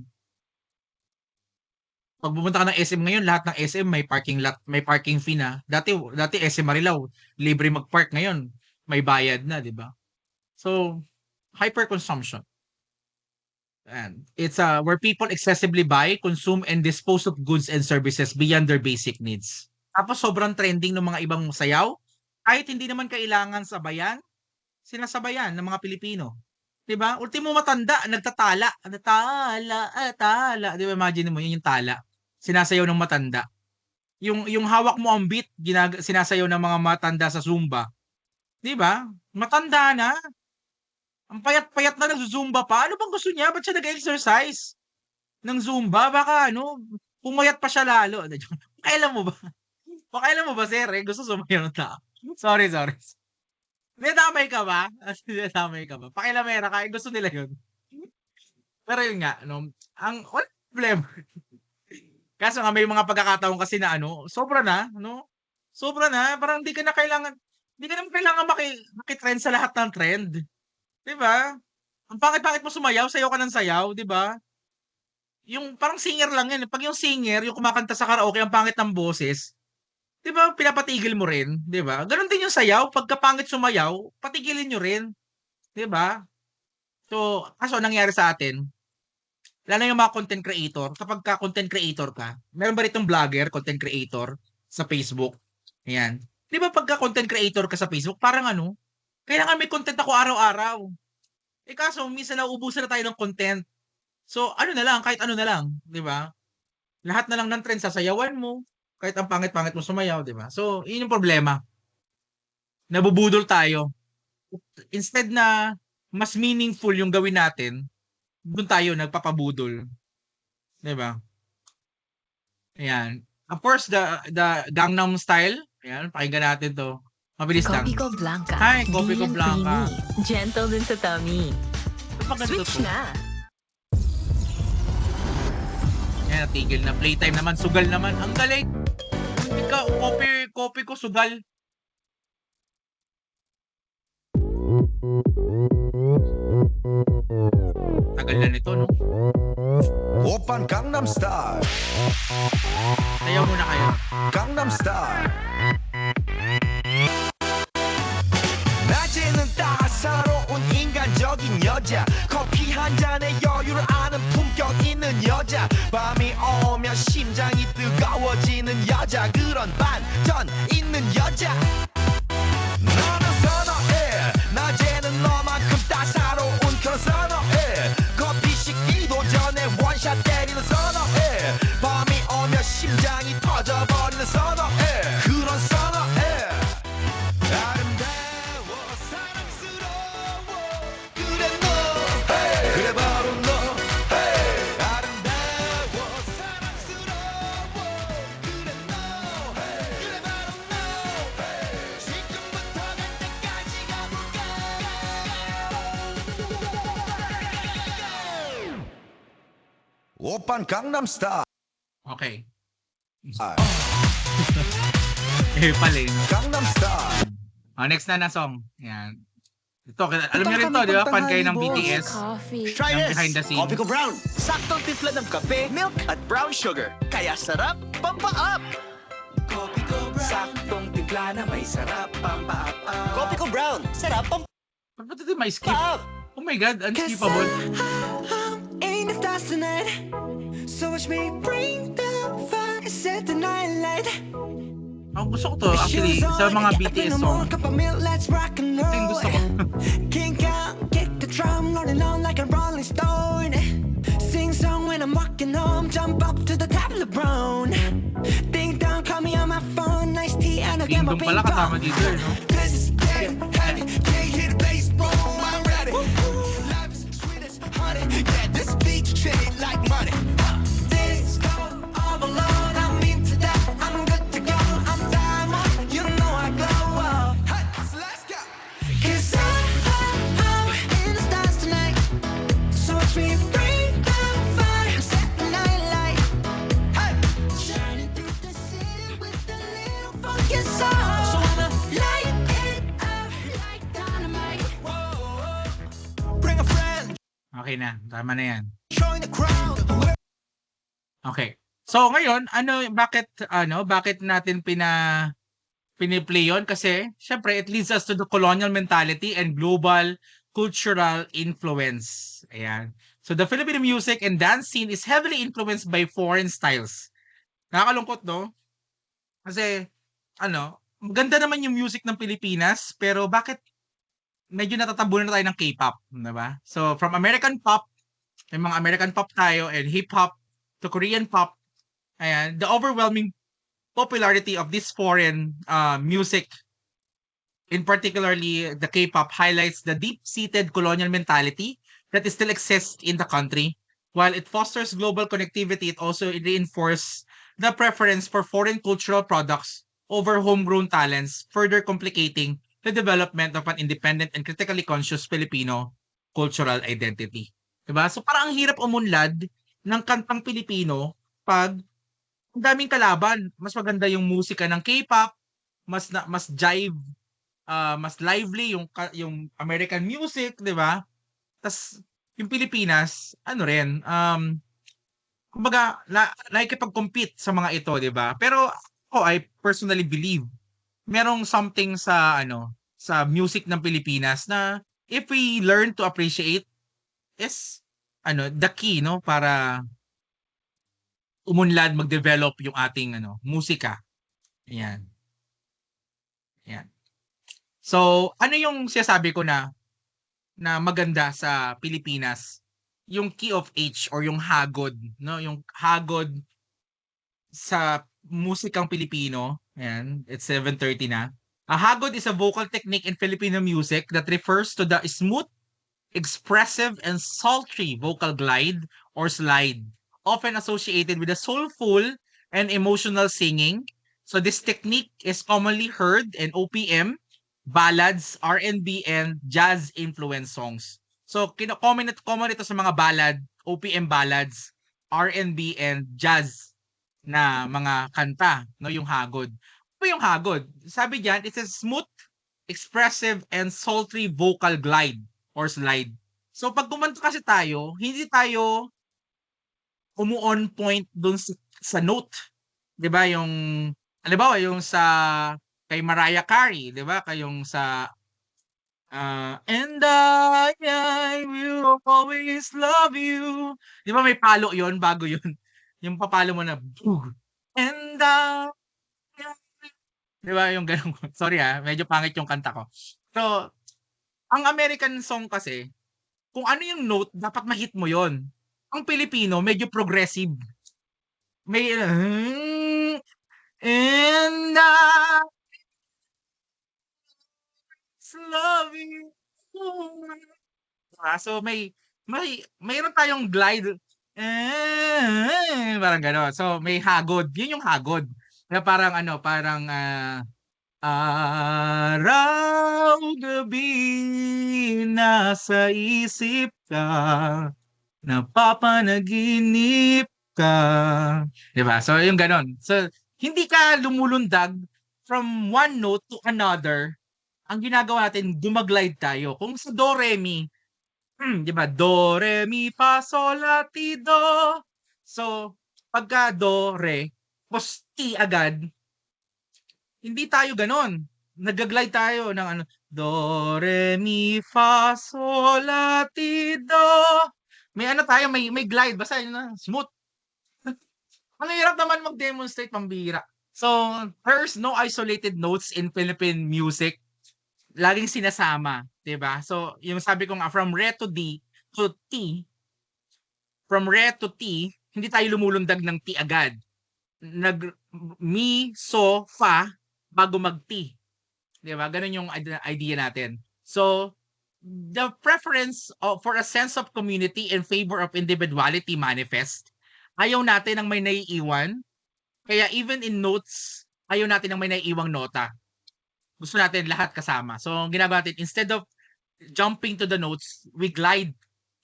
Pag pupunta ka ng SM ngayon, lahat ng SM may parking lot, may parking fee na. Dati SM Marilao, libre mag-park, ngayon may bayad na, di ba? So, hyper-consumption. And it's where people excessively buy, consume, and dispose of goods and services beyond their basic needs. Tapos sobrang trending ng mga ibang sayaw, kahit hindi naman kailangan sabayan, sinasabayan ng mga Pilipino. 'Di ba? Ultimo matanda, nagtatala. Tala. 'Di ba, imagine mo, yun yung tala. Sinasayaw ng matanda. Yung hawak mo ang beat, sinasayaw ng mga matanda sa Zumba. 'Di ba? Matanda na. Ang payat-payat na nag-Zumba pa. Ano bang gusto niya? Ba't siya nag-exercise ng Zumba? Baka pumayat pa siya lalo. Pakailan mo ba, sir? Gusto sumayaw ng tao. Sorry. Dinadamay ka ba? Pakilamera ka, gusto nila yun. Pero yun nga, wala problema. Kaso nga may mga pagkakataon kasi na sobra na, parang hindi ka naman kailangan makitrend sa lahat ng trend. 'Di ba? Ang pangit-pangit mo sumayaw, sayaw ka ng sayaw, 'di ba? Yung parang singer lang yan. Pag yung singer, yung kumakanta sa karaoke, ang pangit ng boses, 'di ba, pinapatigil mo rin, 'di ba? Ganon din yung sayaw, pagka pangit sumayaw, patigilin nyo rin, 'di ba? So, kaso nangyari sa atin, lalo yung mga content creator, kapag ka content creator ka, meron ba ritong vlogger, content creator sa Facebook? Ayan. 'Di ba pagka content creator ka sa Facebook, parang kailangan may content ako araw-araw. Kaso minsan nauubusan na tayo ng content. So, kahit ano na lang, 'di ba? Lahat na lang ng trend sasayawan mo. Kahit ang pangit-pangit mo sumayaw, 'di ba? So, 'yun yung problema. Nabubudol tayo. Instead na mas meaningful yung gawin natin, doon tayo nagpapabudol. 'Di ba? Ayan. Of course, the Gangnam Style. Ayan, pakinggan natin 'to. Mabilis lang. Coffee ko Blanca. Hi, Coffee ko Di yan Blanca. creamy. Gentle din sa tummy. Switch na. Ayan, natigil na. Playtime naman. Sugal naman. Ang galing. Ikaw, coffee ko, sugal. Tagal na nito, no? Oppan Gangnam Style. Sayaw muna kayo. Gangnam Style. 낮에는 따사로운 인간적인 여자 커피 한 잔에 여유를 아는 품격 있는 여자 밤이 오면 심장이 뜨거워지는 여자 그런 반전 있는 여자 너는 선호해 낮에는 너만큼 따사로운 그런 선호해 커피 식기도 전에 원샷 때리는 선호해 밤이 오면 심장이 터져버리는 선호해 그런 선호해 Oppan Gangnam Style. Okay. Ah. Pala. Gangnam Style. Next na song. Yan. Ito, alam niyo rin to, di ba? Fan kayo ng BTS. Coffee. Try Yung this! behind the scenes. Coffee ko brown. Saktong timpla ng kape, milk, at brown sugar. Kaya sarap, pampa-up! Coffee ko brown. Saktong timpla na may sarap, pampa-up. Coffee ko brown. Sarap, pampa-up! Ba't ito may skip? Oh my God, unskippable. Ain't the stars tonight, so watch me bring the fire, set the night light. Ang gusto ko to, actually, sa mga BTS song. Yung gusto ko. Kink out, kick the drum, rolling on like a rolling stone. Sing song when I'm walking home, jump up to the top of the brown. Ding dong, call me on my phone, nice tea and I'll get my Ding dong ping pala kasama pong. dito, no? Cause it's getting heavy, can't hear the bass boom. Okay na. Tama na yan. Join the crowd. Okay. So ngayon, bakit natin piniplay yun? Kasi syempre it leads us to the colonial mentality and global cultural influence. Ayan. So the Filipino music and dance scene is heavily influenced by foreign styles. Nakakalungkot, no? Kasi maganda naman yung music ng Pilipinas, pero bakit medyo natatabunan na tayo ng K-pop, 'di ba? So from American pop, may mga American pop tayo, and hip-hop to Korean pop. Ayan, the overwhelming popularity of this foreign music, in particularly the K-pop, highlights the deep-seated colonial mentality that still exists in the country. While it fosters global connectivity, it also reinforces the preference for foreign cultural products over homegrown talents, further complicating the development of an independent and critically conscious Filipino cultural identity. Diba? So parang ang hirap umunlad ng kantang Pilipino pag ang daming kalaban. Mas maganda yung musika ng K-pop, mas jive, mas lively yung American music, 'di ba? Tas yung Pilipinas, kumbaga nakikipag-compete sa mga ito, 'di ba? Pero I personally believe merong something sa sa music ng Pilipinas na if we learn to appreciate is the key, no, para umunlad, mag-develop yung ating musika. Ayan. Ayan. So, ano yung sinasabi ko na maganda sa Pilipinas? Yung key of H or yung hagod, no? Yung hagod sa musikang Pilipino. Ayan, it's 7:30 na. A hagod is a vocal technique in Filipino music that refers to the smooth, expressive, and sultry vocal glide or slide, often associated with a soulful and emotional singing. So this technique is commonly heard in OPM, ballads, R&B, and jazz-influenced songs. So common ito sa mga ballad, OPM ballads, R&B, and jazz na mga kanta, no, yung hagod. Ano yung hagod? Sabi diyan, it's a smooth, expressive, and sultry vocal glide or slide. So pag kumanta kasi tayo, hindi tayo on point dun sa note. 'Di ba? Yung halimbawa yung sa kay Mariah Carey, 'di ba? Kayong sa and I will always love you. 'Di ba may palo 'yon bago 'yon. Yung papalo mo na and 'di ba yung ganun. Sorry medyo pangit yung kanta ko. So, ang American song kasi, kung ano yung note, dapat ma-hit mo 'yon. Ang Pilipino medyo progressive. May and I love you. So mayroon tayong glide. Parang gano'n. So may hagod. 'Yun yung hagod. Na parang araw gabi nasa isip ka, napapanaginip ka. 'Di ba? So yung gano'n. So hindi ka lumulundag from one note to another. Ang ginagawa natin, gumaglide tayo. Kung sa do, re, mi, 'di ba? Do, re, mi, fa, sol, la, ti, do. So pagka do, re, tapos ti agad, hindi tayo ganon. Nag-glide tayo ng do, re, mi, fa, sol, la, ti, do. May tayo, may glide. Basta yun na, smooth. Ang hirap naman mag-demonstrate, pambira. So, there's no isolated notes in Philippine music. Laging sinasama, 'di ba? So, yung sabi ko nga, from re to D to T, from re to T, hindi tayo lumulundag ng T agad. Mi, so, fa, bago mag-T. 'Di ba? Ganun yung idea natin. So, the preference for a sense of community in favor of individuality manifest. Ayaw natin ng may naiiwan. Kaya even in notes, ayaw natin ng may naiiwang nota. Gusto natin lahat kasama. So, ang ginagawa natin, instead of jumping to the notes, we glide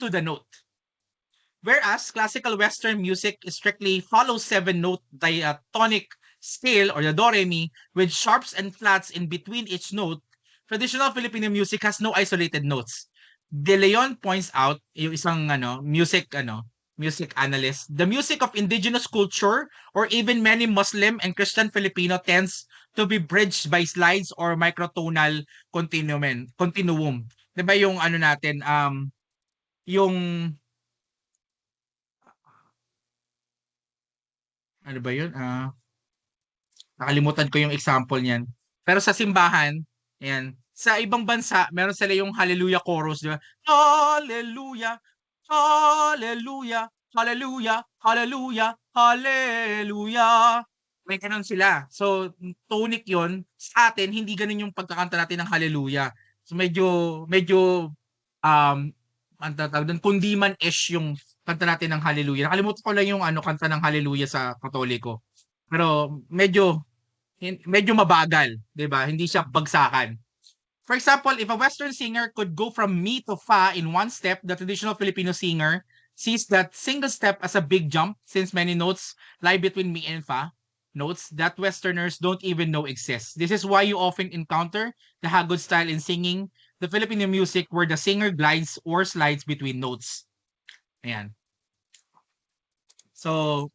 to the note. Whereas classical Western music strictly follows 7-note diatonic scale or the do, re, mi with sharps and flats in between each note, traditional Filipino music has no isolated notes. De Leon points out, yung isang music analyst, the music of indigenous culture or even many Muslim and Christian Filipino tends to be bridged by slides or microtonal continuum. 'Di ba yung natin yung ano ba yun? Nakalimutan ko yung example niyan. Pero sa simbahan, ayan, sa ibang bansa, meron sila yung Hallelujah chorus, di ba? Hallelujah, Hallelujah, Hallelujah, Hallelujah, Hallelujah. May ganun sila. So, tonic yon. Sa atin, hindi ganun yung pagkakanta natin ng Hallelujah. So, medyo, ang tatawag doon, kundiman-ish yung kanta natin ng Hallelujah. Nakalimutan ko lang yung kanta ng Hallelujah sa Katoliko. Pero medyo mabagal, 'di ba? Hindi siya bagsakan. For example, if a Western singer could go from mi to fa in one step, the traditional Filipino singer sees that single step as a big jump since many notes lie between mi and fa, notes that Westerners don't even know exist. This is why you often encounter the Hagod style in singing the Filipino music where the singer glides or slides between notes. Ayan. So,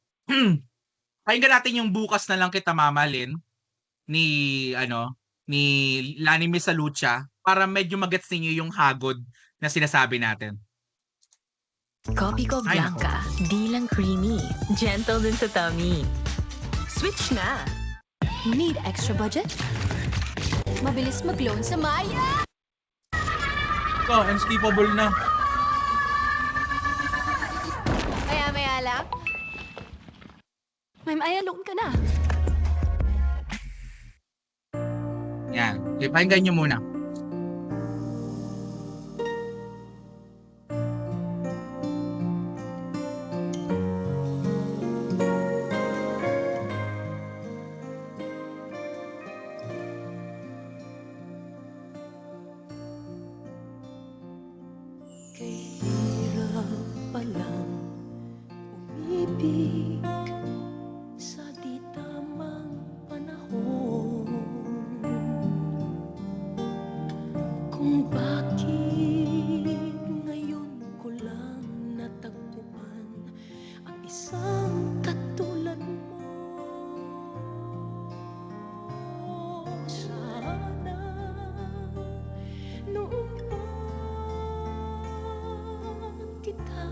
pakinggan natin yung Bukas na lang kita mamahalin ni Lani Misalucha para medyo magets niyo yung hagod na sinasabi natin. Kopi ko Blanca, di lang creamy, gentle din sa tummy. Switch na! Need extra budget? Mabilis mag-loan sa Maya! Ito, unskippable na. Maya-maya lang. May Maya, loan ka na. Yan. Pakinggan nyo muna. Kahirap palang umibig sa di tamang panahon. Kung bakit ngayon ko lang natagpuan ang isang katulad mo. Sana noon pa kita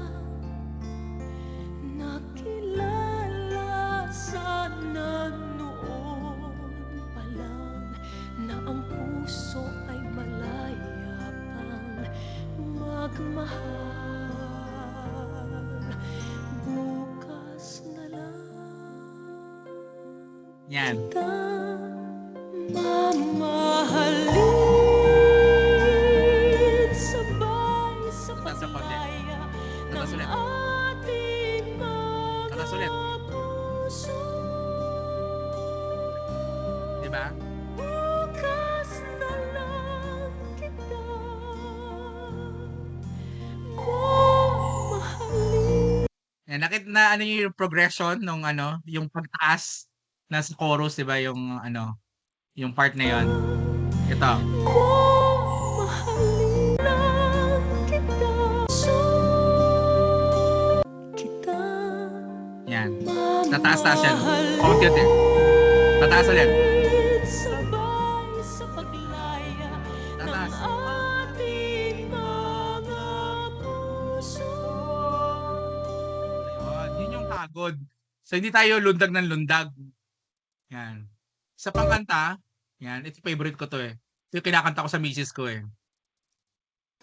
nakilala, sana noon pa lang na ang puso ay malaya pang magmahal. Bukas na lang Yan. kita mamahalin, sabay sa Tatas sa konti. paglaya Tatas ng ulit. ating Tatas ulit. mga puso. Diba? Bukas na lang kita mamahalin. Yan, nakita na yung progression nung yung pagtaas na sa chorus, 'di ba? Yung yung part na 'yon. Ito. Mahalin lang kita, so kita Yan. Tataas-taas yan. Konti-unti. Tataas ulit. sabay sa paglaya Tataas. ng ating mga puso. Ayun, yun yung hagod. So, hindi tayo lundag ng lundag. Yan. Sa pangkanta, yan, ito favorite ko to eh. Ito yung kinakanta ko sa misis ko eh.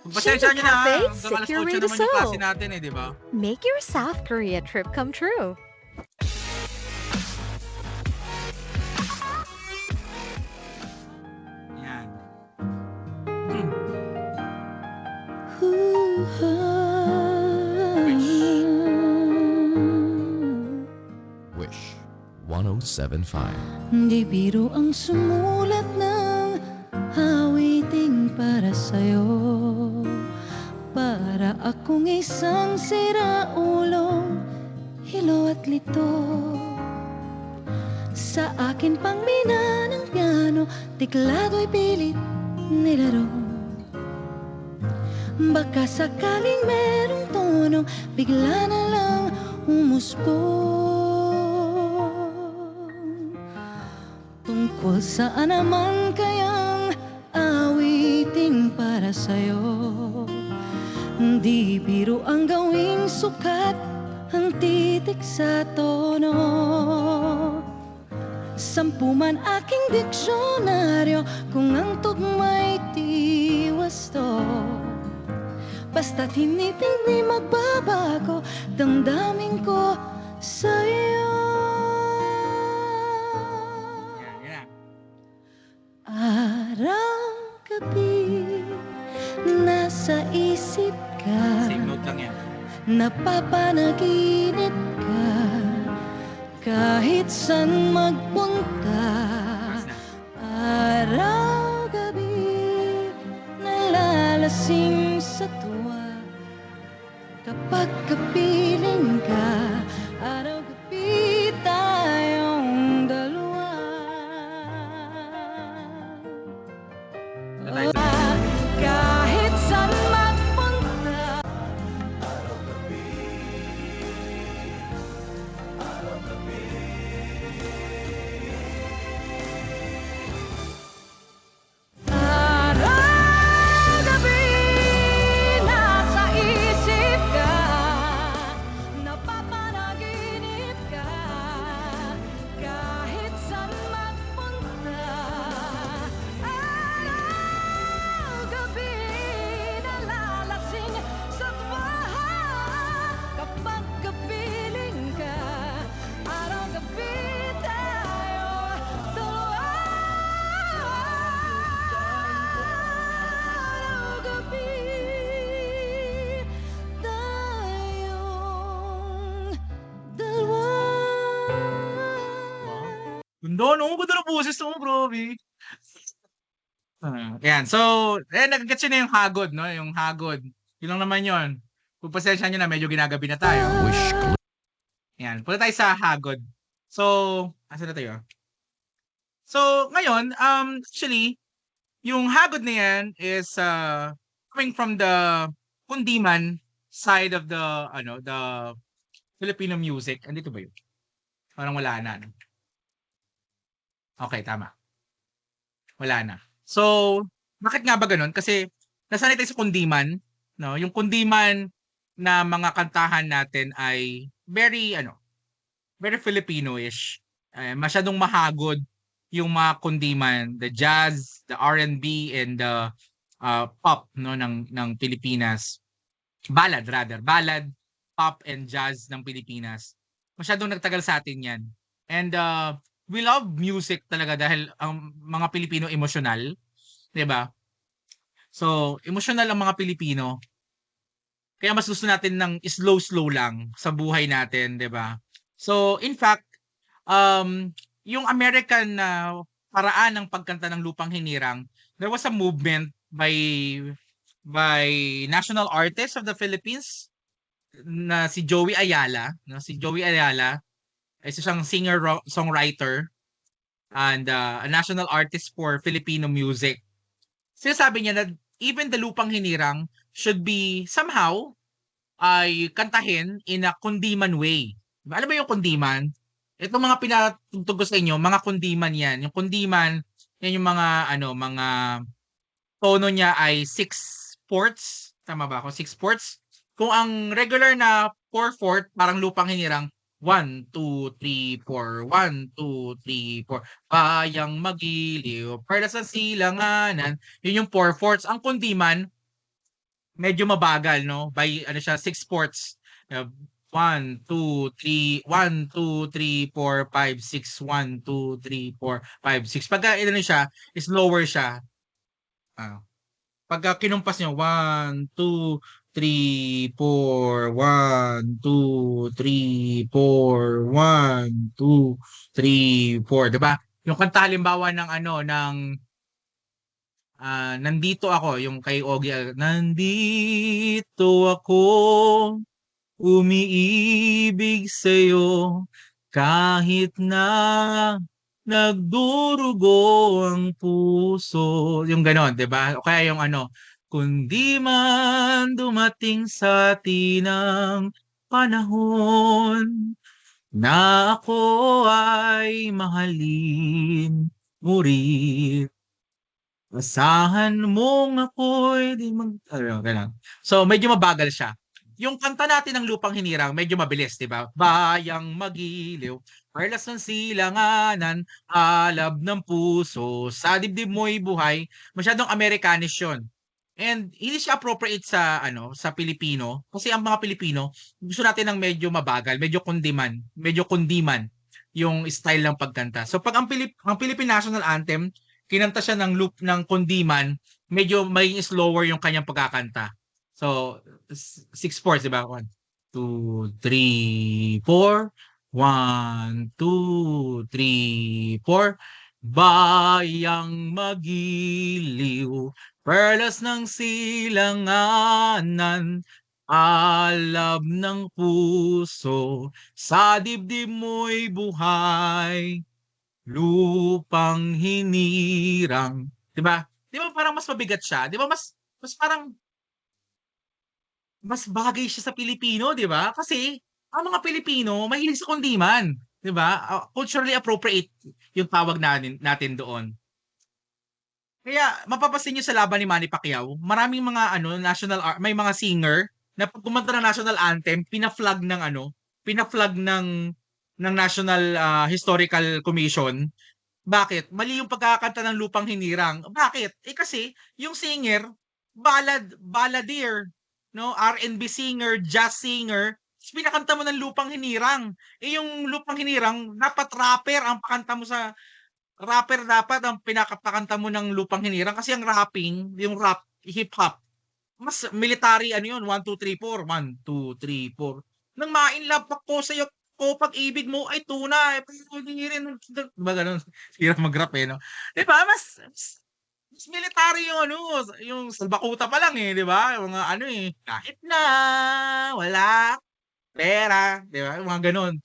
Pasensya nyo na, Cafe, hanggang sip alas your 8 way to naman yung klase soul. natin eh, di ba? Make your South Korea trip come true. Yan. Wish 1075. Di biro ang sumulat ng awiting para sa'yo. Para akong isang siraulong hilo at lito. Sa akin pang mina ng piano, tiklado'y pilit nilaro. Baka sakaling merong tono, bigla na lang umusbong. Tungkol saan naman kayang awiting para sa'yo? Di biro ang gawing sukat ang titik sa tono. Sampu man aking diksyonaryo kung ang tugma'y di wasto. Basta't hindi magbabago damdamin ko sa'yo. Araw-gabi nasa isip ka, Same note lang yan. napapanaginip ka, kahit saan magpunta. Araw-gabi nalalasing sa tuwa, kapag kapiling ka. Araw-gabi tayong dalawa. Kahit saan magpunta. Araw-gabi nasa isip ka, napapanaginip ka, kahit saan magpunta. Araw-gabi nalalasing sa tuwa, kapag kapiling ka. Araw-gabi tayo dalawa. Araw-gabi tayong dalawa. Ganda, no? Ganda ng boses mo, bro. Ayan. So, nagagets yun na yung hagod, no? Yung hagod. Yun lang naman yun. Kung pasensya nyo na, medyo ginagabi na tayo. Ayan. Punta tayo sa hagod. So, asan na tayo? So, ngayon, actually, yung hagod na yan is coming from the kundiman side of the Filipino music. Andito ba yun? Parang wala na. No? Okay, tama. Wala na. So, bakit nga ba ganun? Kasi nasanay tayo sa kundiman, no? Yung kundiman na mga kantahan natin ay very Filipino-ish. Masyadong mahagod yung mga kundiman, the jazz, the R&B, and the pop, no, ng Pilipinas. Ballad, pop and jazz ng Pilipinas. Masyadong nagtagal sa atin 'yan. And we love music talaga dahil ang mga Pilipino emosyonal, 'di ba? So, emosyonal ang mga Pilipino. Kaya mas gusto natin ng slow lang sa buhay natin, 'di ba? So, in fact, yung American na paraan ng pagkanta ng Lupang Hinirang, there was a movement by national artist of the Philippines na si Joey Ayala, no? Si Joey Ayala ay isang singer-songwriter and a national artist for Filipino music. Sinasabi niya na even the Lupang Hinirang should be somehow ay kantahin in a kundiman way. Alam mo yung kundiman? Itong mga pinatugtog ko sa inyo, mga kundiman yan. Yung kundiman, yan yung mga tono niya ay 6/4. Tama ba ako? 6/4. Kung ang regular na 4/4, parang Lupang Hinirang, 1, 2, 3, 4, 1, 2, 3, 4. Bayang magiliw, para sa silanganan. Yun yung 4/4. Ang kundiman, medyo mabagal, no? By, siya, 6/4. 1, 2, 3, 1, 2, 3, 4, 5, 6, 1, 2, 3, 4, 5, 6. Pagka siya, is lower siya. Pagka kinumpas nyo, 1, 2, 3, 4, 1, 2, 3, 4, 1, 2, 3, 4. Diba? Yung kanta halimbawa ng nandito ako, yung kay Ogie, nandito ako, umiibig sa'yo, kahit na nagdurugo ang puso. Yung ganon, diba? O kaya yung kundi man dumating sa atin ang panahon na ako ay mahalin mo rin. Asahan mong ako'y di ganun. So, medyo mabagal siya. Yung kanta natin ng Lupang Hinirang, medyo mabilis, di ba? Bayang magiliw, perlas ng silanganan, alab ng puso, sa dibdib mo'y buhay. Masyadong Americanish yun. And hindi siya appropriate sa sa Pilipino kasi ang mga Pilipino gusto natin ng medyo mabagal, medyo kundiman yung style ng pagkanta. So pag ang Philippine National Anthem, kinanta siya ng loop ng kundiman, medyo may slower yung kanyang pagkakanta. So 6/4, di ba? 1 2 3 4 1 2 3 4 Bayang magiliw, perlas ng silanganan, alab ng puso, sa dibdib mo'y buhay, lupang hinirang. Diba? Di ba parang mas mabigat siya? Di ba mas parang mas bagay siya sa Pilipino, di ba? Kasi ang mga Pilipino mahilig sa kundiman, di ba? Culturally appropriate yung tawag natin doon. Kaya mapapansin niyo sa laban ni Manny Pacquiao, maraming mga may mga singer na pag kumanta ng national anthem, pina-flag ng National Historical Commission. Bakit? Mali yung pagkakanta ng Lupang Hinirang. Bakit? Kasi yung singer, balladeer, no? R&B singer, jazz singer, pinakanta mo ng Lupang Hinirang. Yung Lupang Hinirang, dapat rapper ang pinakapakanta mo ng Lupang Hinirang kasi ang rapping, yung rap, hip-hop, mas military 1, 2, 3, 4. 1, 2, 3, 4. Nang ma-inlove ako sa'yo, pag-ibig mo ay tunay. Hindi rin, diba ganun? Hirap mag-rap no? Diba? Mas military yung salbakuta pa lang di ba? Yung mga kahit na wala pera, di ba? Yung mga ganun.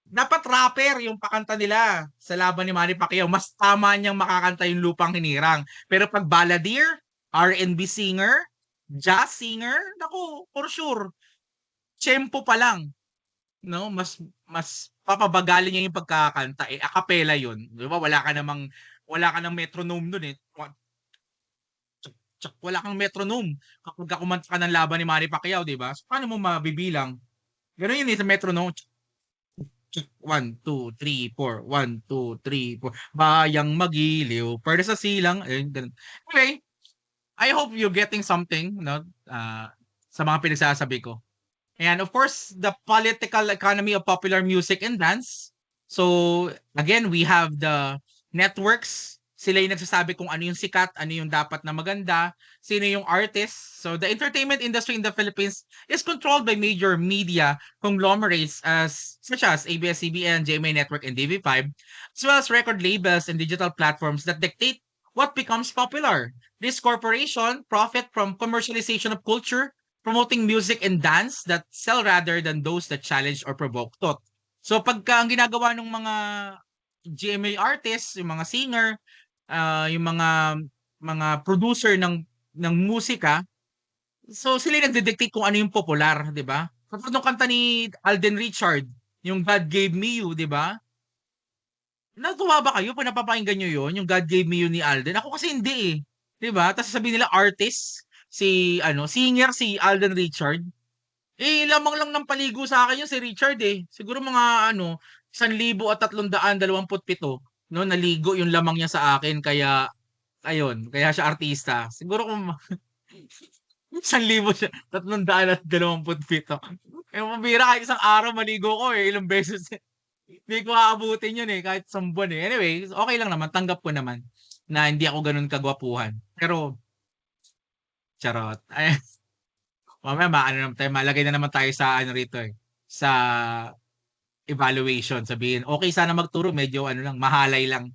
Dapat rapper yung pakanta nila sa laban ni Manny Pacquiao. Mas tama niyang makakanta yung Lupang Hinirang. Pero pag balladeer, R&B singer, jazz singer, naku, for sure, tempo pa lang, no? Mas papabagalin niya yung pagkakanta. A cappella yun. Di ba? Wala ka ng metronome dun Wala kang metronome kapag kumanta ka ng laban ni Manny Pacquiao, di ba? So, paano mo mabibilang? Ganun yun sa metronome. 1, 2, 3, 4. 1, 2, 3, 4. Bayang magiliw, perlas sa silang. Anyway, I hope you're getting something sa mga pinagsasabi ko. And of course, the political economy of popular music and dance. So again, we have the networks. Sila yung nagsasabi kung ano yung sikat, ano yung dapat na maganda, sino yung artist. So the entertainment industry in the Philippines is controlled by major media conglomerates such as ABS-CBN, GMA Network, and DV5, as well as record labels and digital platforms that dictate what becomes popular. This corporation profit from commercialization of culture, promoting music and dance that sell rather than those that challenge or provoke thought. So pagka ang ginagawa ng mga GMA artists, yung mga singer, yung mga producer ng musika, so sila yung nagde-dictate kung ano yung popular, di ba? Kapag nung kanta ni Alden Richard, yung God Gave Me You, di ba? Natuwa ba kayo pag napapakinggan nyo yun, yung God Gave Me You ni Alden? Ako kasi hindi di ba? Tapos sabihin nila artist, singer si Alden Richard. Lamang lang ng paligo sa akin yun si Richard Siguro mga 1,327 no, naligo yung lamang niya sa akin kaya siya artista. Siguro kung 1,327. Mabira kahit isang araw maligo ko ilang beses. Hindi ko aabutin yun kahit isang buwan Anyway, okay lang naman, tanggap ko naman na hindi ako ganun kagwapuhan. Pero charot. Ay, mamaya malagay na naman tayo sa rito sa evaluation. Sabihin, okay sana magturo, medyo mahalay lang.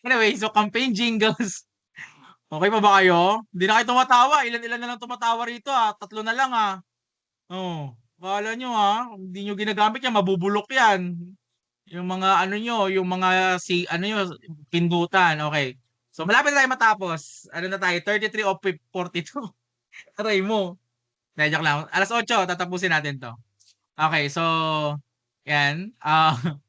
Anyway, so campaign jingles. Okay pa ba kayo? Hindi na kayo tumatawa. Ilan na lang tumatawa rito 3 na lang bahala nyo Hindi nyo ginagamit yan, mabubulok yan. Yung mga yung mga pindutan. Okay. So malapit na tayo matapos. Ano na tayo? 33 of 42. Aray mo. Joke lang. Alas 8, tatapusin natin to. Okay, so yan.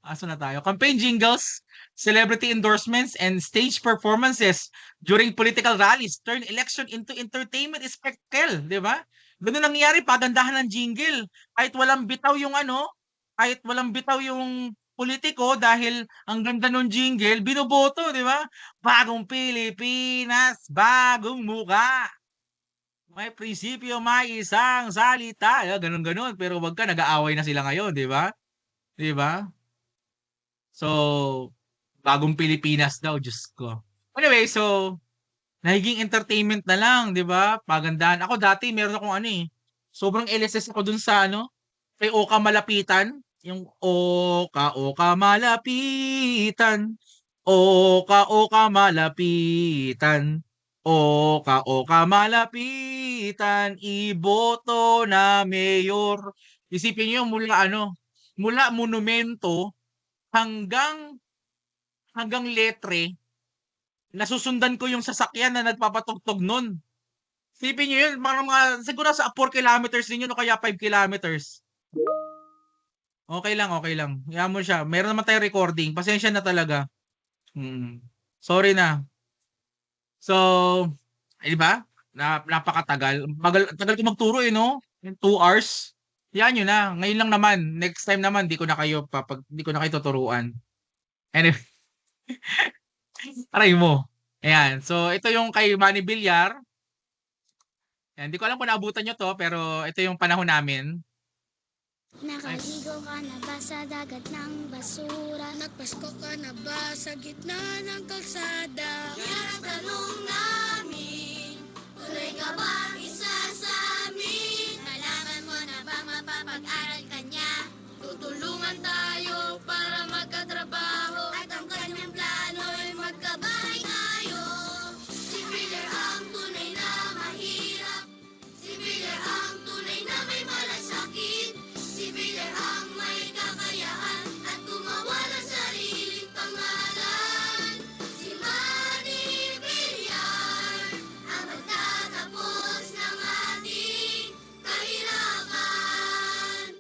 Aso na tayo? Campaign jingles, celebrity endorsements, and stage performances during political rallies turn election into entertainment spectacle, di ba? Ganun nangyayari, pagandahan ng jingle. Kahit walang bitaw yung politiko dahil ang ganda ng jingle, binoboto, di ba? Bagong Pilipinas, bagong muka. May prinsipyo, may isang salita. Ganun-ganun. Pero wag ka, nag-aaway na sila ngayon, di ba? Di ba? So, bagong Pilipinas daw, Diyos ko. Anyway, so, nagiging entertainment na lang, di ba? Pagandahan. Ako dati, meron akong sobrang LSS ako dun sa kay Oka Malapitan. Yung Oka Malapitan. Oka Malapitan. Oka Malapitan. Iboto na mayor. Isipin niyo mula monumento hanggang letre, nasusundan ko yung sasakyan na nagpapatugtog nun. Isipin niyo yun, siguro sa 4 kilometers din yun o kaya 5 kilometers. Okay lang. Hayaan mo siya. Meron naman tayong recording. Pasensya na talaga. Sorry na. So, di ba? Napakatagal. Tagal ko magturo no? 2 hours. Yan yun na. Ngayon lang naman. Next time naman, di ko na kayo tuturuan. Anyway. Aray mo. Ayan. So, ito yung kay Manny Villar. Ayan. Di ko alam kung naabutan nyo to, pero ito yung panahon namin. Nakaligo ka na ba sa dagat ng basura? Nagpasko ka na ba sa gitna ng kalsada? Yan ang tanong namin. Tuloy ka ba ang isa sa amin? Nalaman mo na ba mapapag-aral ka niya? Tutulungan tayo para magkatrabaho. At ang kanyang plano'y magkabahay tayo. Si Villar ang tunay na mahirap. Si Villar ang tunay na may malasakit. Si Villar ang may kakayahan at gumawa ng sariling pangalan. Si Manny Villar ang magtatapos ng ating kahirapan.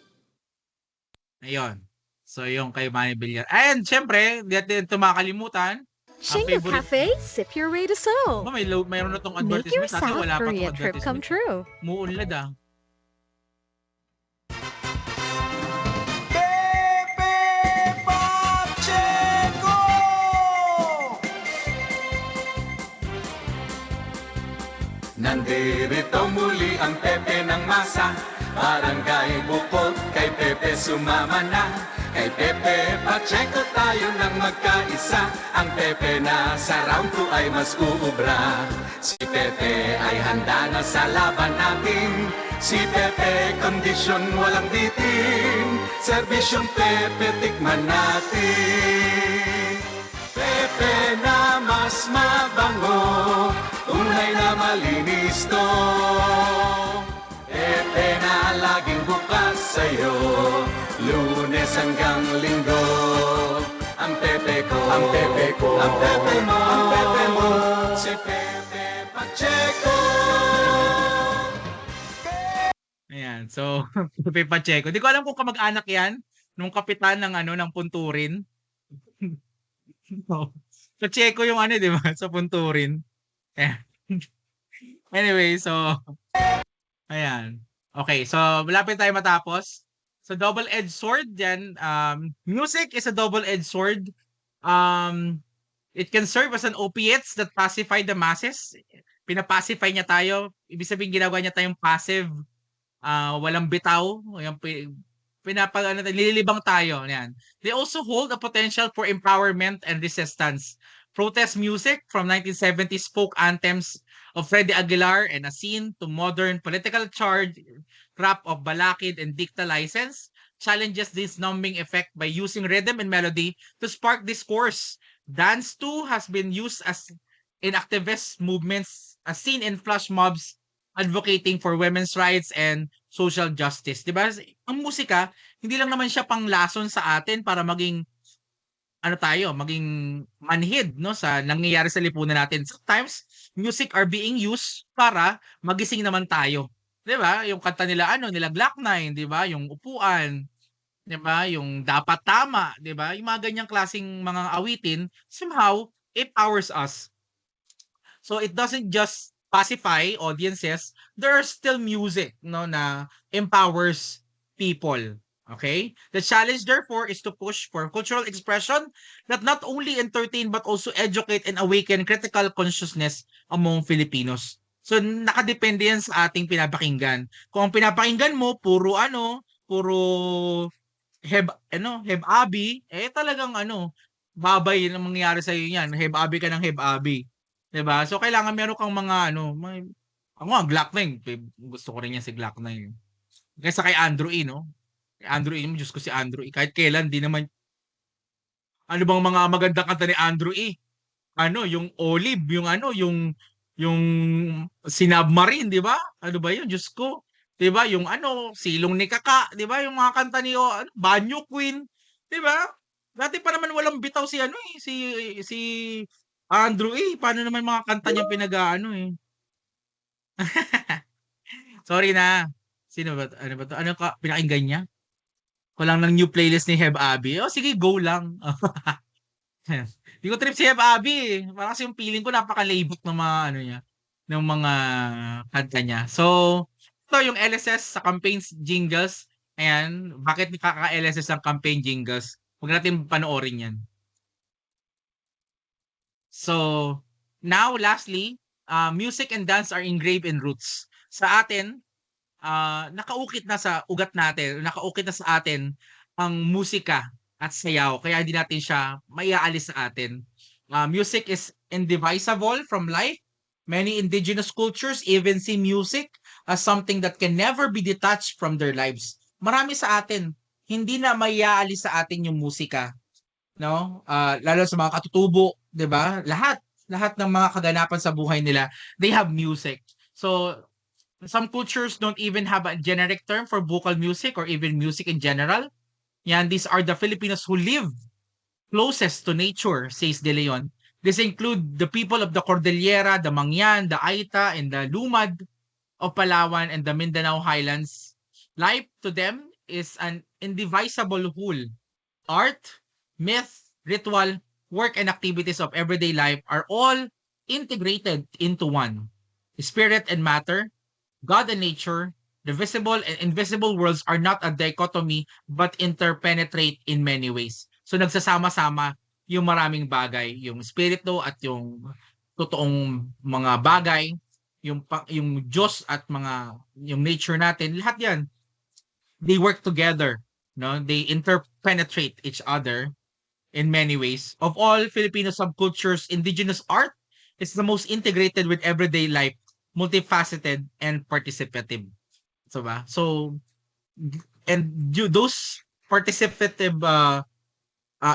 Ayun. So, yung kay Manny Villar. And, syempre, di natin ito makakalimutan. Shingo Cafe, sip your way to Seoul. Mayroon na itong Make your advertisement. Dati South wala pa Korea itong trip come advertisement. true. Muunlad Nandirito muli ang Pepe ng Masa. Barangay Bukod, kay Pepe sumama na. Kay Pepe Pacheco tayo nang magkaisa. Ang Pepe na sa round 2 ay mas uubra. Si Pepe ay handa na sa laban natin. Si Pepe kondisyon walang bitin. Serbisyong Pepe tikman natin. Pepe na mas mabango, tunay na malinis to. Pepe na laging bukas sa'yo, Lunes hanggang Linggo. Ang Pepe ko, ang Pepe ko, ang Pepe mo, ang Pepe mo, si Pepe Pacheco. Ayan, so Pepe Pacheco. Di ko alam kung kamag-anak yan nung kapitan ng ng Punturin. Pacheco yung di ba? Sa Punturin. Anyway, so ayan. Okay, so malapit tayo matapos. So double-edged sword yan. Music is a double-edged sword. It can serve as an opiates that pacify the masses. Pinapacify niya tayo. Ibig sabihin ginagawa niya tayong passive. Walang bitaw. Nililibang tayo. Yan. They also hold a potential for empowerment and resistance. Protest music from 1970s folk anthems of Freddie Aguilar and Asin to modern political charge rap of Balakid and Dicta License challenges this numbing effect by using rhythm and melody to spark discourse. Dance too has been used as in activist movements as seen in flash mobs advocating for women's rights and social justice. Diba? Ang musika, hindi lang naman siya panglason sa atin para maging ano tayo, maging manhid, no, sa nangyayari sa lipunan natin. Sometimes music are being used para magising naman tayo. 'Di ba? Yung kanta nila nila Glock 9, 'di ba? Yung Upuan, 'di ba? Yung Dapat Tama, 'di ba? Yung mga ganyang klaseng mga awitin, somehow it powers us. So it doesn't just pacify audiences, there are still music, no, na empowers people. Okay? The challenge therefore is to push for cultural expression that not only entertain but also educate and awaken critical consciousness among Filipinos. So nakadepende yan sa ating pinapakinggan. Kung ang pinapakinggan mo puro heb-abi, talagang babay na mangyayari sa iyo yan. Heb-abi ka ng heb-abi. 'Di ba? So kailangan meron kang mga ako nga Glock 9, gusto ko rin yan si Glock 9. Kaysa kay Andrew E, no? Andrew E, Diyos ko si Andrew E. Kahit kailan, di naman. Ano bang mga magandang kanta ni Andrew E? Yung Olive, yung Sinabmarine, di ba? Ano ba yun? Diyos ko. Di ba? Yung Silong ni Kaka, di ba? Yung mga kanta ni Banyo Queen, di ba? Dati pa naman walang bitaw si si Andrew E. Paano naman mga kanta niya Sorry na. Sino ba? Ano ba to? Ano ka pinakinggan niya? Walang ng new playlist ni Heb Abi. Sige, go lang. Hindi ko trip si Heb Abi. Parang kasi yung feeling ko napaka-layback ng mga niya, ng mga kanta niya. So, ito yung LSS sa campaigns jingles. Ayan, bakit kaka-LSS ang campaign jingles? Huwag natin panoorin yan. So, now lastly, music and dance are engraved in roots. Sa atin, nakaukit na sa ugat natin, nakaukit na sa atin ang musika at sayaw. Kaya hindi natin siya maiaalis sa atin. Music is indivisible from life. Many indigenous cultures even see music as something that can never be detached from their lives. Marami sa atin, hindi na maiaalis sa atin yung musika. No? Lalo sa mga katutubo, 'di ba? Lahat ng mga kaganapan sa buhay nila, they have music. So, some cultures don't even have a generic term for vocal music or even music in general. Yan, these are the Filipinos who live closest to nature, says De Leon. This include the people of the Cordillera, the Mangyan, the Aita, and the Lumad of Palawan and the Mindanao Highlands. Life to them is an indivisible whole. Art, myth, ritual, work, and activities of everyday life are all integrated into one. Spirit and matter, God and nature, the visible and invisible worlds are not a dichotomy but interpenetrate in many ways. So nagsasama-sama yung maraming bagay, yung spirito at yung totoong mga bagay, yung Diyos at yung nature natin, lahat yan, they work together, no? They interpenetrate each other in many ways. Of all Filipino subcultures, indigenous art is the most integrated with everyday life, multifaceted and participative. So ba? So those participative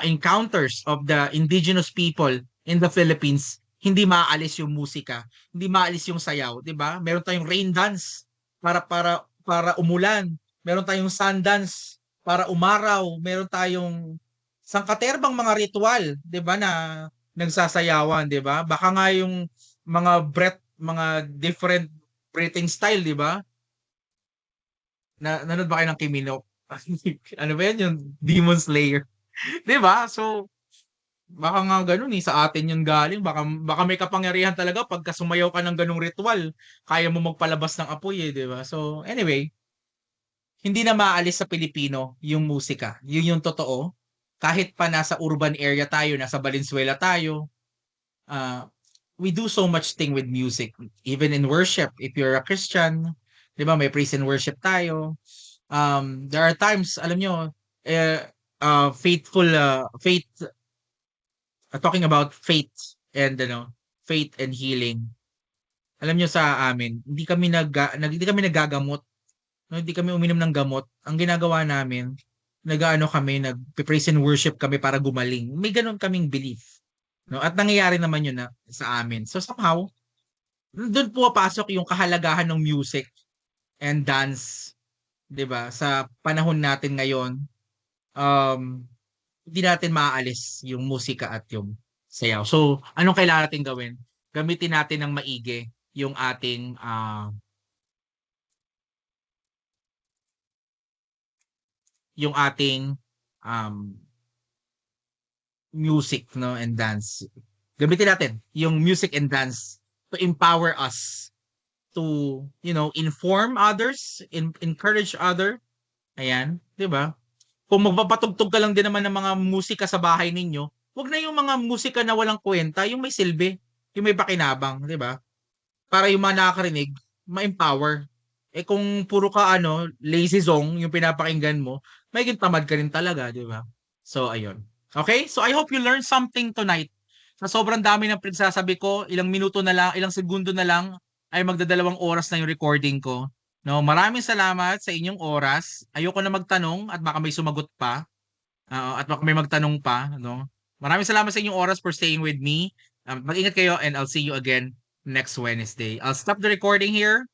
encounters of the indigenous people in the Philippines, hindi maaalis yung musika, hindi maalis yung sayaw, 'di ba? Meron tayong rain dance para umulan, meron tayong sun dance para umaraw, meron tayong sangkaterbang mga ritual, 'di ba, na nagsasayawan, 'di ba? Baka nga yung mga different breathing style, di ba? Nanood ba kayo ng Kimino? Ano ba yan? Yung Demon Slayer. Di ba? So, baka nga ganun sa atin yung galing. Baka may kapangyarihan talaga pagka sumayaw ka ng ganung ritual. Kaya mo magpalabas ng apoy, di ba? So, anyway, hindi na maalis sa Pilipino yung musika. Yun yung totoo. Kahit pa nasa urban area tayo, nasa Valenzuela tayo, we do so much thing with music, even in worship. If you're a Christian, 'di ba, may praise and worship tayo. There are times, alam nyo, faith, talking about faith and faith and healing. Alam nyo sa amin, hindi kami nagagamot, no? Hindi kami uminom ng gamot. Ang ginagawa namin, nag-praise and worship kami para gumaling. May ganun kaming belief. No, at nangyayari naman yun sa amin. So somehow, doon pumapasok yung kahalagahan ng music and dance, 'di ba? Sa panahon natin ngayon, hindi natin maaalis yung musika at yung sayaw. So, anong kailangan natin gawin? Gamitin natin ng maigi yung ating music, no, and dance. Gamitin natin yung music and dance to empower us to, inform others, encourage other. Ayan, 'di ba? Kung magpapatugtog ka lang din naman ng mga musika sa bahay ninyo, wag na yung mga musika na walang kwenta, yung may silbi, yung may pakinabang, 'di ba? Para yung mga nakakarinig, ma-empower. Kung puro ka lazy song yung pinapakinggan mo, magiging tamad ka rin talaga, 'di ba? So ayun. Okay? So I hope you learned something tonight. Sa sobrang dami ng pinagsasabi ko, ilang minuto na lang, ilang segundo na lang ay magdadalawang oras na yung recording ko. No, maraming salamat sa inyong oras. Ayoko na magtanong at baka may sumagot pa. At baka may magtanong pa, no? Maraming salamat sa inyong oras for staying with me. Mag-ingat kayo and I'll see you again next Wednesday. I'll stop the recording here.